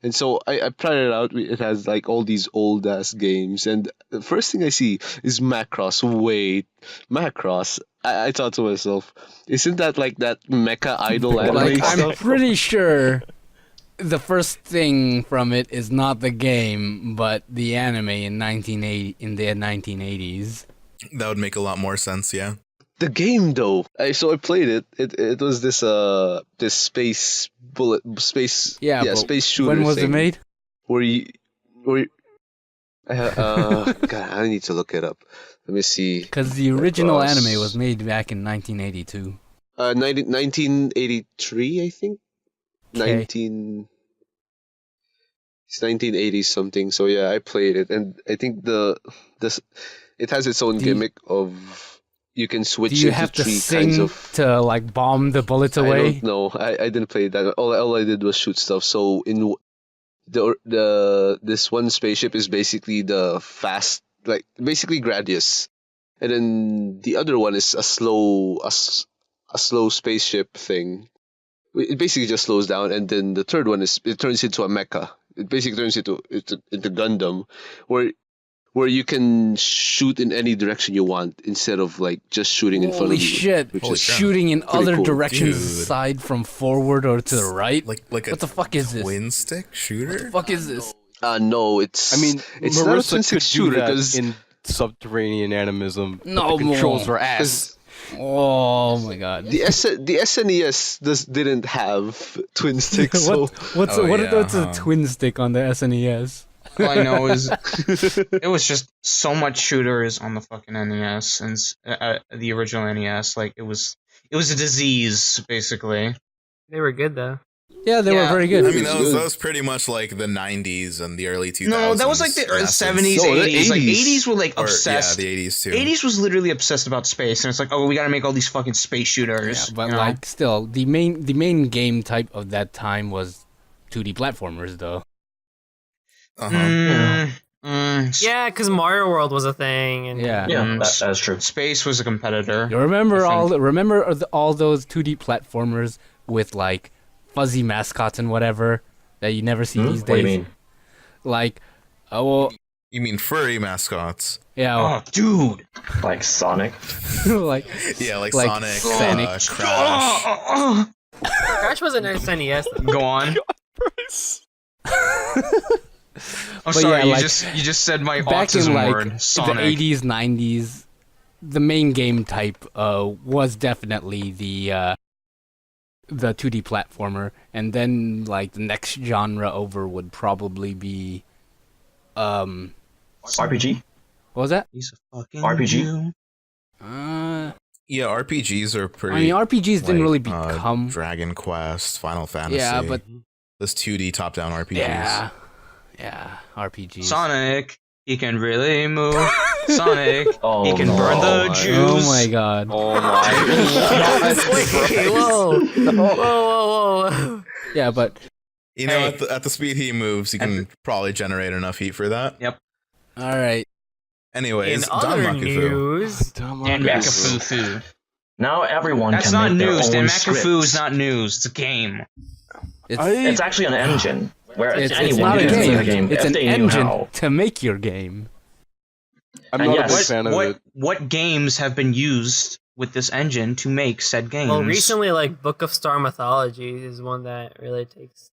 And so I tried it out. It has like all these old ass games, and the first thing I see is Macross. Wait, Macross? I thought to myself, isn't that like that mecha idol anime Like, I'm stuff? pretty sure the first thing from it is not the game, but the anime in the 1980s. That would make a lot more sense, yeah. The game though, so I played it. It was this space Yeah, space shooter. When was thing it made? Where you God, I need to look it up. Let me see. Because the original Macross. anime was made back in 1982. 1983, I think. Okay. It's 1980 something. So yeah, I played it, and I think it has its own Do you- gimmick of you can switch Do you into have to three kinds sing of. to like bomb the bullets I away? don't know. I didn't play that. All I did was shoot stuff. So this one spaceship is basically the fast, like basically Gradius, and then the other one is a slow spaceship thing. It basically just slows down, and then the third one it turns into a mecha. It basically turns into Gundam, where you can shoot in any direction you want instead of like just shooting in front Holy of you. shit! which Holy is crap. Shooting in Pretty other cool. directions Dude. aside from forward or to the right. Like what a the fuck is this? twin stick shooter? What the fuck is this? No, it's. I mean, it's not a Marissa twin could stick do shooter that because in subterranean animism. but No the controls more. are ass. Oh my god. the SNES didn't have twin sticks. So What's Oh, what's yeah, a twin stick on the SNES? All I know is it was just so much shooters on the fucking NES and the original NES. Like it was a disease basically. They were good though. Yeah, they were Yeah. very I good. mean, that was pretty much like the 90s and the early 2000s. No, that was like the in essence. 70s, No, the 80s. Like 80s. 80s were like Or, obsessed. Yeah, the 80s too. 80s was literally obsessed about space, and it's like, oh, we gotta make all these fucking space shooters. Yeah, but you know? like still, the main game type of that time was 2D platformers, though. Uh-huh. Yeah, because Mario World was a thing, and Yeah. Yeah, that's true. Space was a competitor. You remember I think. all those 2D platformers with like fuzzy mascots and whatever that you never see these days? What do you mean? Like, well, You mean furry mascots? yeah, Oh, dude. Like Sonic? like Yeah, like Like Sonic, Sonic. Crash. Crash was an SNES. Go on. I'm But sorry, yeah, like, you just said my back autism in like word. Sonic. the 80s, 90s, the main game type was definitely the 2D platformer, and then like the next genre over would probably be RPG? what was that? He's a fucking RPG? Jew. Yeah, RPGs are pretty. I mean, RPGs didn't really like, become. Dragon Quest, Final Fantasy. Yeah, but this 2D top-down RPGs. yeah, RPGs. Sonic, he can really move. Sonic, Oh, he can no. burn the Oh, Jews. Oh my god. Oh my. Wait, whoa. Yeah, but You know, Hey. at the speed he moves, you can probably generate enough heat for that. Yep. all right. Anyways, In other Danmakufu. news, Danmakufu. Now everyone That's can not make their news. own Danmakufu scripts. is not news. It's a game. It's actually an engine. Where it's anyone not a can make game. a game It's if an they knew engine how. to make your game. I'm And not yes, a big fan of it. What games have been used with this engine to make said games? well, recently, like Book of Star Mythology is one that really takes.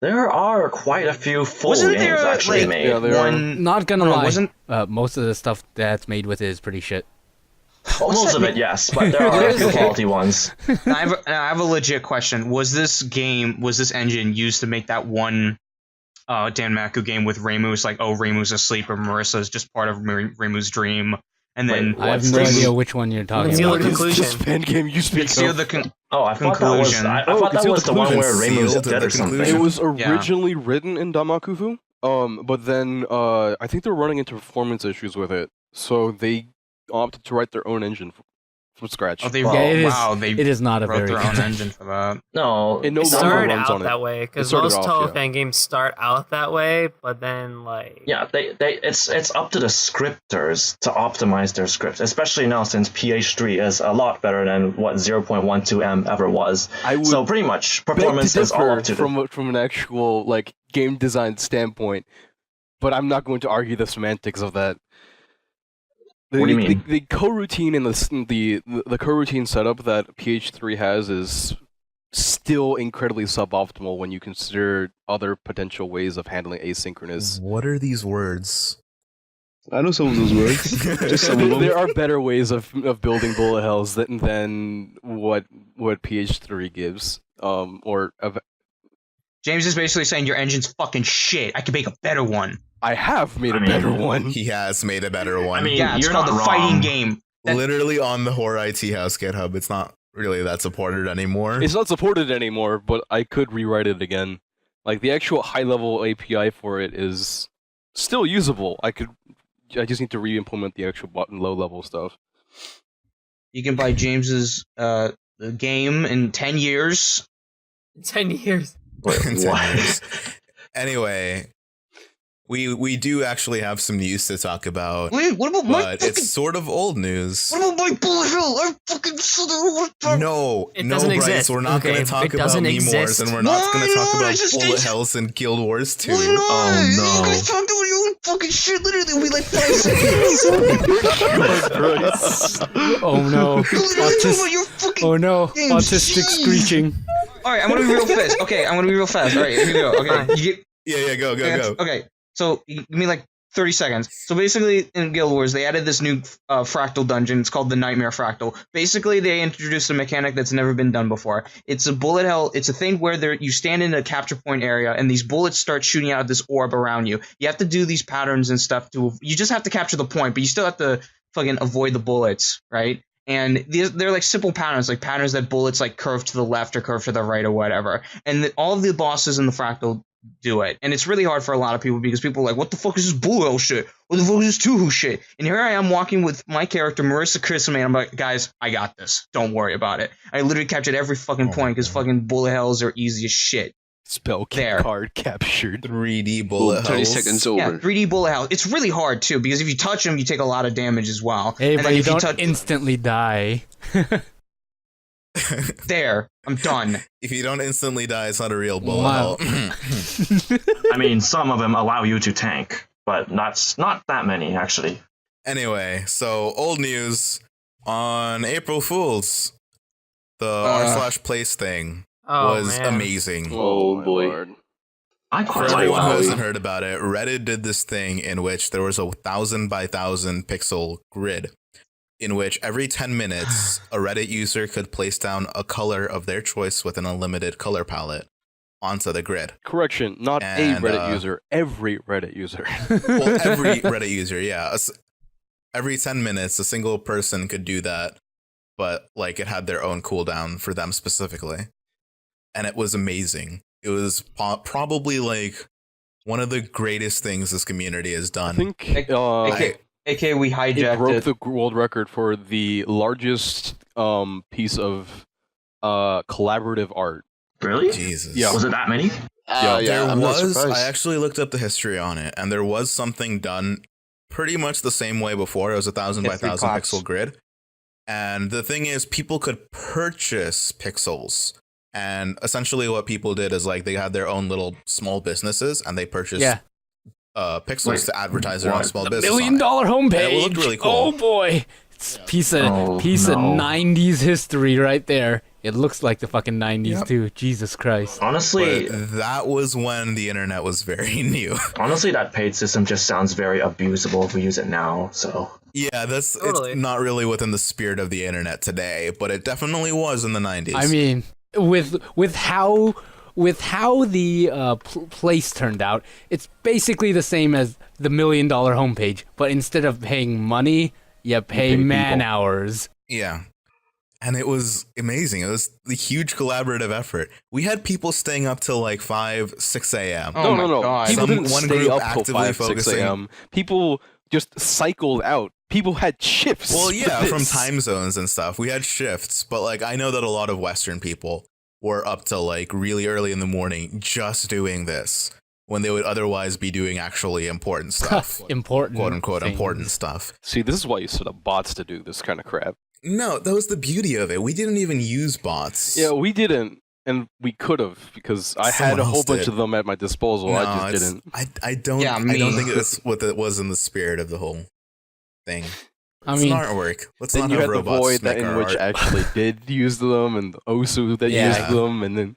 There are quite a few full Wasn't games there actually like made. Yeah, there are. one? Not gonna No, lie, wasn't- most of the stuff that's made with it is pretty shit. Most of it, yes, but there are a few quality ones. I have a legit question. Was this engine used to make that one Danmaku game with Reimu's like, oh, Reimu's asleep or Marissa's just part of Reimu's dream, and then Wait, I have What's no this? idea which one you're talking Conceal about. the conclusion. This fan game you speak conceal of? the Oh, I thought that was. Conclusion. I thought that Conceal was the the one where Conclusion. Reimu's Sealed dead the or something. conclusion. It was Yeah. originally written in Danmakufu, but then I think they were running into performance issues with it, so they opted to write their own engine from scratch. Oh, they Well, Yeah, it is. wow, they It is not a wrote very their good own engine for that. No, It no It longer started runs out on it. that way It because started most off, Touhou yeah. fan games start out that way, but then like yeah, it's up to the scripters to optimize their scripts, especially now since PH3 is a lot better than what 0.12M ever was. I would So pretty much beg to performance is all differ up to the from an actual like game design standpoint, but I'm not going to argue the semantics of that. What do you mean? The coroutine and the coroutine setup that PH3 has is still incredibly suboptimal when you consider other potential ways of handling asynchronous. What are these words? I know some of those words. Just some of them. There are better ways of building bullet hells than what PH3 gives. Or James is basically saying your engine's fucking shit. I can make a better one. I have made a I mean- better one. He has made a better one. I mean, Yeah, it's you're called not the fighting wrong. game. That- Literally on the Horror IT House GitHub. It's not really that supported anymore. It's not supported anymore, but I could rewrite it again. Like the actual high-level API for it is still usable. I just need to re-implement the actual button low-level stuff. You can buy James's game in 10 years. 10 years. Wait, In 10 what? years. Anyway, we do actually have some news to talk about, Wait, what about my but fucking... it's sort of old news. What about my bullet hell? I fucking... No, It no, doesn't Bryce, exist. we're not Okay, going to talk it about doesn't meme wars, exist. and we're not going to talk Why not? about I just- bullet hells and Guild Wars 2. Why not? Oh, no. You guys talk about your own fucking shit. Literally, it'll be like 5 seconds. Oh no. Literally, talk Autis- about your fucking... oh no. Damn, Autistic jeez. screeching. Alright, I'm gonna be real fast. Okay, I'm gonna be real fast. Alright, here we go. Okay, you get... Yeah, go. Okay, so you give me like 30 seconds. So basically, in Guild Wars, they added this new fractal dungeon. It's called the Nightmare Fractal. Basically, they introduced a mechanic that's never been done before. It's a bullet hell. It's a thing where you stand in a capture point area, and these bullets start shooting out of this orb around you. You have to do these patterns and stuff you just have to capture the point, but you still have to fucking avoid the bullets, right? And they're like simple patterns, like patterns that bullets like curve to the left or curve to the right or whatever. And all of the bosses in the fractal do it. And it's really hard for a lot of people because people are like, what the fuck is this bullet hell shit? What the fuck is this Touhou shit? And here I am walking with my character, Marissa Chrisman, and I'm like, guys, I got this. Don't worry about it. I literally captured every fucking point because fucking bullet hells are easy as shit. Spell There. card captured. 3D Boom, bullet 30 hells. seconds Yeah, over. 3D bullet hell. It's really hard too because if you touch them, you take a lot of damage as well. Hey, And but then you if don't touch instantly die. there, I'm done. If you don't instantly die, it's not a real bullet Wow. hell. I mean, some of them allow you to tank, but not that many actually. Anyway, so old news on April Fools. The r/place thing Oh, was man. amazing. Oh, my boy. lord. I For quite like everyone who Touaoii. hasn't heard about it, Reddit did this thing in which there was a 1,000 by 1,000 pixel grid, in which every 10 minutes a Reddit user could place down a color of their choice with an unlimited color palette onto the grid. Correction, not And, a Reddit user, every Reddit user. Well, every Reddit user, yeah. Every 10 minutes, a single person could do that, but like it had their own cooldown for them specifically. And it was amazing. It was probably like one of the greatest things this community has done. I think AKA, we it hijacked broke it. the world record for the largest piece of collaborative art. Really? Jesus. Yeah. Was it that many? There I'm not was. surprised. I actually looked up the history on it, and there was something done pretty much the same way before. It was 1,000 by Hit 3 1,000 claps. pixel grid, and the thing is, people could purchase pixels. And essentially, what people did is like they had their own little small businesses, and they purchased Yeah. pixels Wait, to advertise their own what? small The business. $1 million on it. homepage. And it looked really cool. Oh boy. It's piece of Oh, of no. 90s history right there. It looks like the fucking 90s Yep. too. Jesus Christ. Honestly, But that was when the internet was very new. honestly, that paid system just sounds very abusable if we use it now. So Yeah, Totally. it's not really within the spirit of the internet today, but it definitely was in the 90s. I mean, with how the place turned out, it's basically the same as the $1 million homepage, but instead of paying money, you pay pay man people. hours. yeah. And it was amazing. It was the huge collaborative effort. We had people staying up till like 5, 6 a.m. Oh my no. God. People Some- didn't one stay group up till actively 5, 6 focusing- a.m. People just cycled out. People had shifts. Well, for yeah, from this. time zones and stuff. We had shifts, but like I know that a lot of Western people were up till like really early in the morning just doing this when they would otherwise be doing actually important stuff. Important. Quote unquote things. important stuff. See, this is why you set up bots to do this kind of crap. No, that was the beauty of it. We didn't even use bots. Yeah, we didn't, and we could have because I had Someone a whole else bunch did. of them at my disposal. I just didn't. I don't. Yeah, I me. don't think it's what it was in the spirit of the whole thing. I It's mean, an artwork. Let's Then not you have had the robots void that make in our which art. actually did use them, and the Osu that Yeah. used them, and then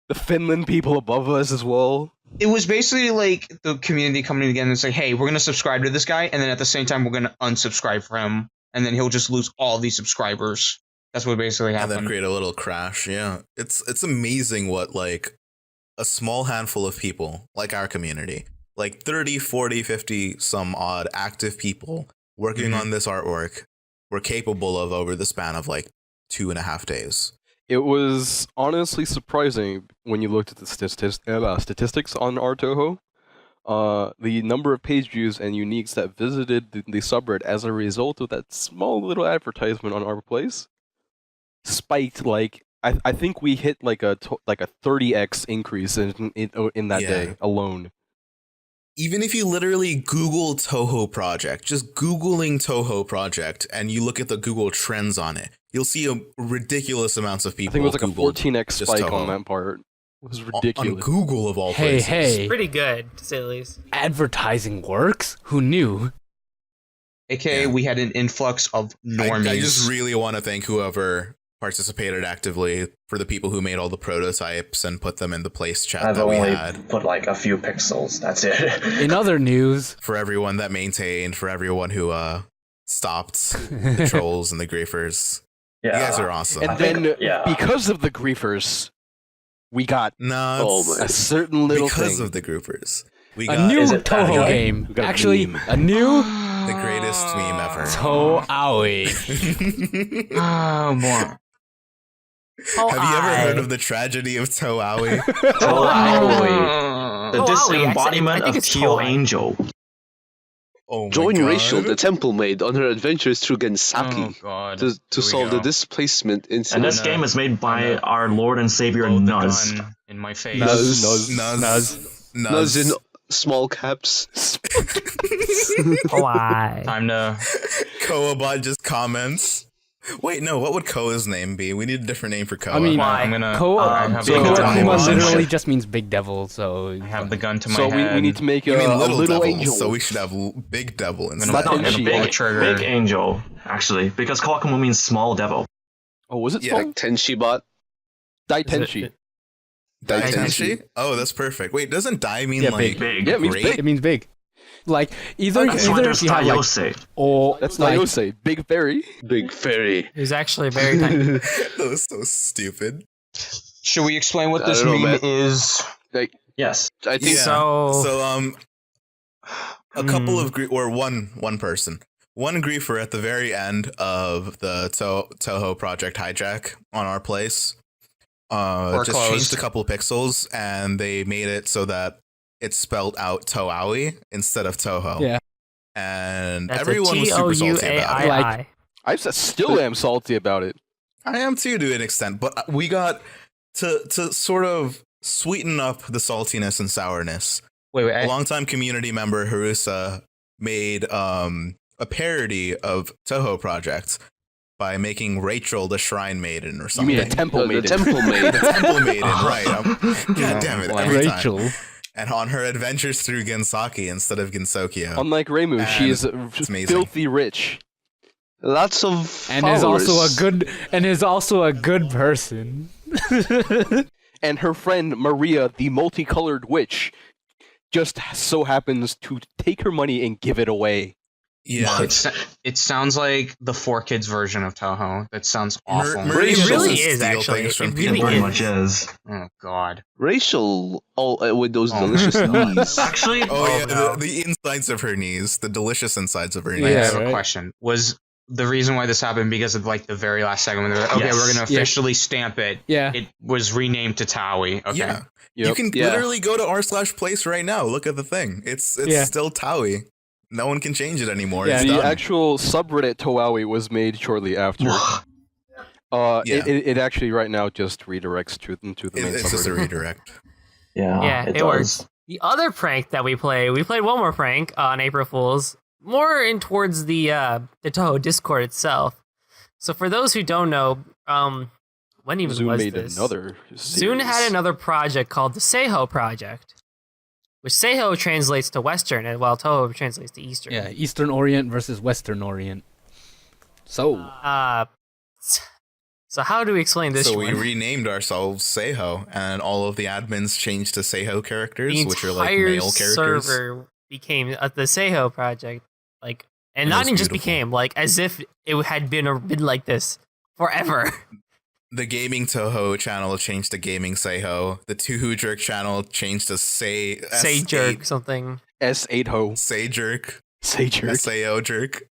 the Finland people above us as well. It was basically like the community coming together and say, hey, we're going to subscribe to this guy, and then at the same time, we're going to unsubscribe from him, and then he'll just lose all these subscribers. That's what basically and happened. then create a little crash. Yeah, it's amazing what like a small handful of people like our community, like 30, 40, 50 some odd active people working on this artwork were capable of over the span of like 2.5 days. It was honestly surprising when you looked at the statistics on our Touhou. The number of page views and uniques that visited the subreddit as a result of that small little advertisement on our place spiked like I think we hit like a 30x increase in that day alone. Even if you literally Google Touhou project, just Googling Touhou project, and you look at the Google trends on it, you'll see a ridiculous amounts of people. I think it was like a Googled 14x just spike Touhou. on that part. It was On ridiculous. Google of all Hey, places. hey. It's pretty good, to say the least. Advertising works? Who knew? AKA, Yeah. we had an influx of normies. I just really want to thank whoever participated actively, for the people who made all the prototypes and put them in the place chat I've that we only had. put like a few pixels. That's it. In other news, For everyone that maintained, for everyone who stopped the trolls and the griefers. Yeah. You guys are awesome. And I think- then, yeah. because of the griefers, we got No, Oh it's my- a certain little because thing. of the groupers. We a got new Is it that Touhou guy? game. We got a Actually, meme. a new the greatest meme ever. Touaoii. Oh, boy. Have you ever heard of the tragedy of Touaoii? Touaoii. The Touaoii, disembodiment I think of it's Teal Touaoii. Angel. Oh my Join God. Rachel, the temple maid, on her adventures through Gensaki God. to Here we solve the go. displacement And incident. this game is made by gonna our Lord and Savior Load the Nuz. gun in my face. Nuz. Nuz in small caps. Why? Time to. Koabot just comments. Wait, no, what would Koa's name be? We need a different name for Koa. I mean, Why? I'm gonna. Ko- I have so the gun to my Kuma Kuma head. literally just means big devil, so I have the gun to my So head. we need to make you a mean little, little devil, angel. so we should have big devil I'm instead. gonna, Not I'm gonna Tenchi. pull the Big, trigger. big angel, actually, because Kawakumo means small devil. Oh, was it Yeah. small? Like Tenshibot. Daitenshi. Daitenshi? Oh, that's perfect. Wait, doesn't Dai mean Yeah, like Big. Yeah, it means great? big. it means big. Like either That's why either there's if you have like Tayose. or That's like Nayose. Big fairy. Big fairy. He's actually very tiny. That was so stupid. Should we explain what I this don't know, meme man. is? Like, Yes. I think Yeah. So- A couple of one person, one griefer at the very end of the Touhou project hijack on our place, Or just closed. changed a couple pixels and they made it so that it spelled out Touaoii instead of Touhou. Yeah. And That's everyone was super salty about it. Touaii. I still am salty about it. I am too, to an extent, but we got to sort of sweeten up the saltiness and sourness. Wait, A longtime community member, Harusa, made a parody of Touhou Project by making Rachel the Shrine Maiden or You something. mean a temple the maiden? temple maid. The Temple Maiden, right. God damn it, every time. Rachel. And on her adventures through Gensaki instead of Gensokyo. Unlike Reimu, she And is amazing. filthy rich. Lots of And is also a followers. good person. And her friend Maria, the multicolored witch, just so happens to take her money and give it away. Yeah. It sounds like the 4Kids version of Touhou. That sounds awful. Marie It doesn't really is, steal actually. things from It really people. Very is. much is. Oh God. Rachel, with those Oh. delicious knees. Actually, Oh, yeah, no. the insides of her knees, the delicious insides of her Wait, knees. I Yeah, have a right. question. Was the reason why this happened because of like the very last segment? Where they're like, okay, Yes. we're gonna Yeah. officially stamp it. Yeah. It was renamed to Touaoii. Okay. Yeah. Yep. You can Yeah. literally go to r/place right now. Look at the thing. It's Yeah. still Touaoii. No one can change it anymore. Yeah. It's The done. actual subreddit Touaoii was made shortly after. Yeah. It actually right now just redirects to the main It's just a subreddit. redirect. yeah, Yeah, it does. works. The other prank that we played one more prank on April Fools, more in towards the Touhou Discord itself. So for those who don't know, when even Zoom was made this? another. Zoom had series. another project called the Seiho Project, which Seiho translates to Western, and while Touhou translates to Eastern. Yeah, Eastern Orient versus Western Orient. So So how do we explain this So we one? renamed ourselves Seiho, and all of the admins changed to Seiho characters, The which are like entire male characters. server became the Seiho Project, like, and It not was even just beautiful. became, like, as if it had been like this forever. The Gaming Touhou channel changed to Gaming Seiho. The Touhou Jerk channel changed to Say S8 jerk something. S8 ho. Say Jerk. Say jerk. Sao Jerk.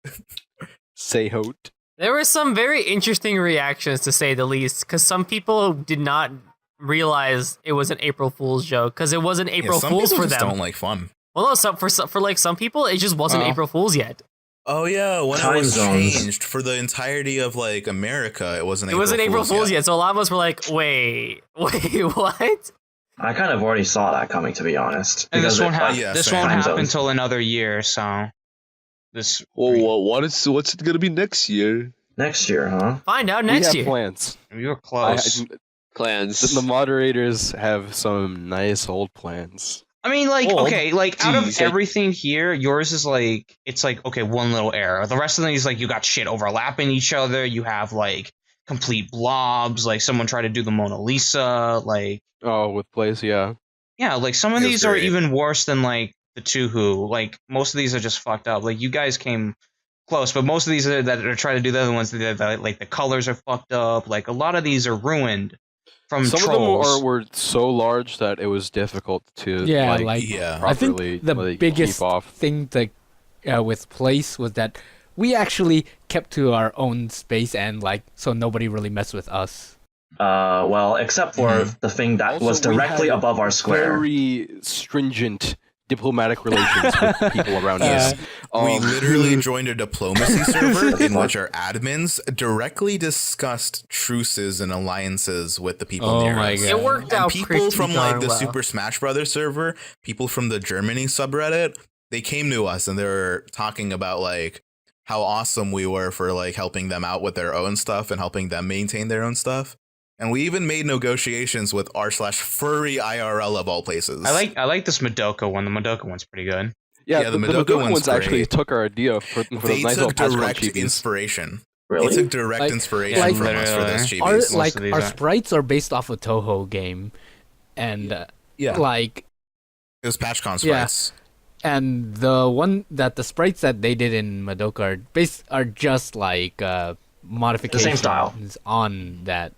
Say hote. There were some very interesting reactions, to say the least, because some people did not realize it was an April Fool's joke, because it wasn't April Yeah, some Fool's people for just them. don't like fun. Well, no, for like some people, it just wasn't Oh. April Fool's yet. Oh yeah, when it Time was zones. changed for the entirety of like America, it wasn't. It wasn't April Fool's yet, so a lot of us were like, wait, what? I kind of already saw that coming, to be honest. And this won't happen. yeah, this same. won't Time happen zones. until another year. So this. What's it gonna be next year? Next year, huh? Find out We next have year. plans. We were close. Plans. The moderators have some nice old plans. I mean, like, Well, okay, like, out of geez, like- everything here, yours is like, it's like, okay, one little error. The rest of them is like, you got shit overlapping each other. You have like complete blobs. Like, someone tried to do the Mona Lisa. Like, Oh, with plays, yeah. yeah, like some of It was these are great. even worse than like the Touhou. Like, most of these are just fucked up. Like, you guys came close, but most of these that are trying to do the other ones, that like the colors are fucked up. Like, a lot of these are ruined from Some trolls. of them were so large that it was difficult to Yeah, like, Yeah. I think properly the like, biggest keep off. thing that with place was that we actually kept to our own space and like so nobody really messed with us. Well, except for the thing that Also, was we directly had above our square. Very stringent diplomatic relations with people around us. We Um, literally joined a diplomacy server in which our admins directly discussed truces and alliances with the people Oh near my us. God. It worked And out people pretty from darn like the well. Super Smash Brothers server, people from the Germany subreddit, they came to us and they were talking about like how awesome we were for like helping them out with their own stuff and helping them maintain their own stuff. And we even made negotiations with r/furry IRL of all places. I like this Madoka one. The Madoka one's pretty good. yeah, Yeah, the the Madoka Madoka one's ones actually great. took our idea for They those nice little took Pokemon direct chibis. inspiration. They Really? took direct Like- inspiration like- from us for those Literally. Our chibis. Most of these our are- sprites are based off a Touhou game, and Yeah, like it was PatchCon Yeah. sprites. and the sprites that they did in Madoka are just like modifications style. on that.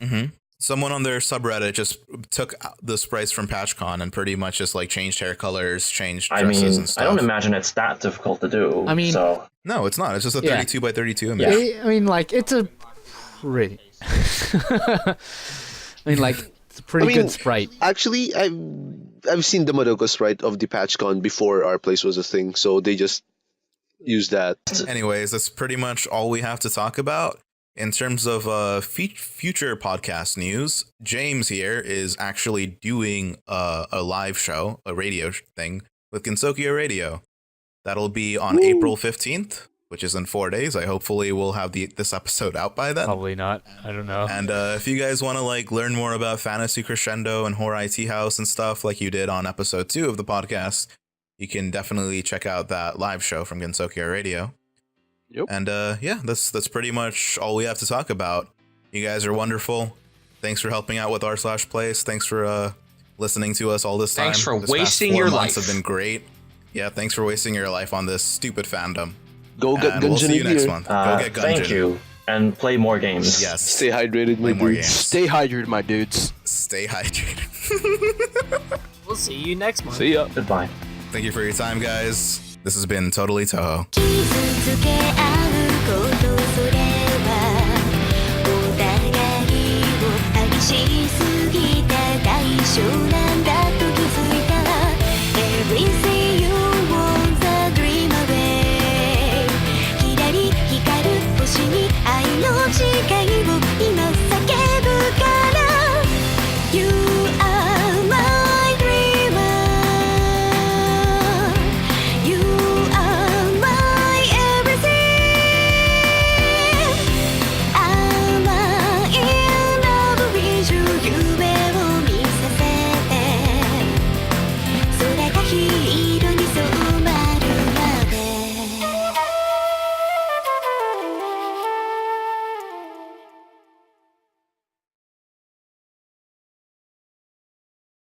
Someone on their subreddit just took the sprites from PatchCon and pretty much just like changed hair colors, changed I dresses mean, and stuff. I don't imagine it's that difficult to do. I mean- so No, it's not. It's just a Yeah. 32 by 32 image. I mean, like it's a pretty. I mean, like it's a pretty I mean, good sprite. Actually, I've seen the Madoka sprite of the PatchCon before our place was a thing, so they just used that. Anyways, that's pretty much all we have to talk about. In terms of future podcast news, James here is actually doing a live show, a radio thing with Gensokyo Radio. That'll be on April 15th, which is in 4 days. I hopefully will have this episode out by then. Probably not. I don't know. And if you guys want to like learn more about Fantasy Crescendo and Horror IT House and stuff like you did on episode 2 of the podcast, you can definitely check out that live show from Gensokyo Radio. Yep. And yeah, that's pretty much all we have to talk about. You guys are wonderful. Thanks for helping out with r/place. Thanks for listening to us all this time. Thanks for This past wasting 4 your months life. have been great. Yeah, thanks for wasting your life on this stupid fandom. Go get And we'll see you Gungeon next here. month. Go get Gungeon. thank you, and play more games. Yes. Stay hydrated, Play my more dudes. games. Stay hydrated, my dudes. Stay hydrated. We'll see you next month. See ya. Goodbye. Thank you for your time, guys. This has been Totally Touhou. 傷つけ合うことそれはお互いを愛しすぎた代償な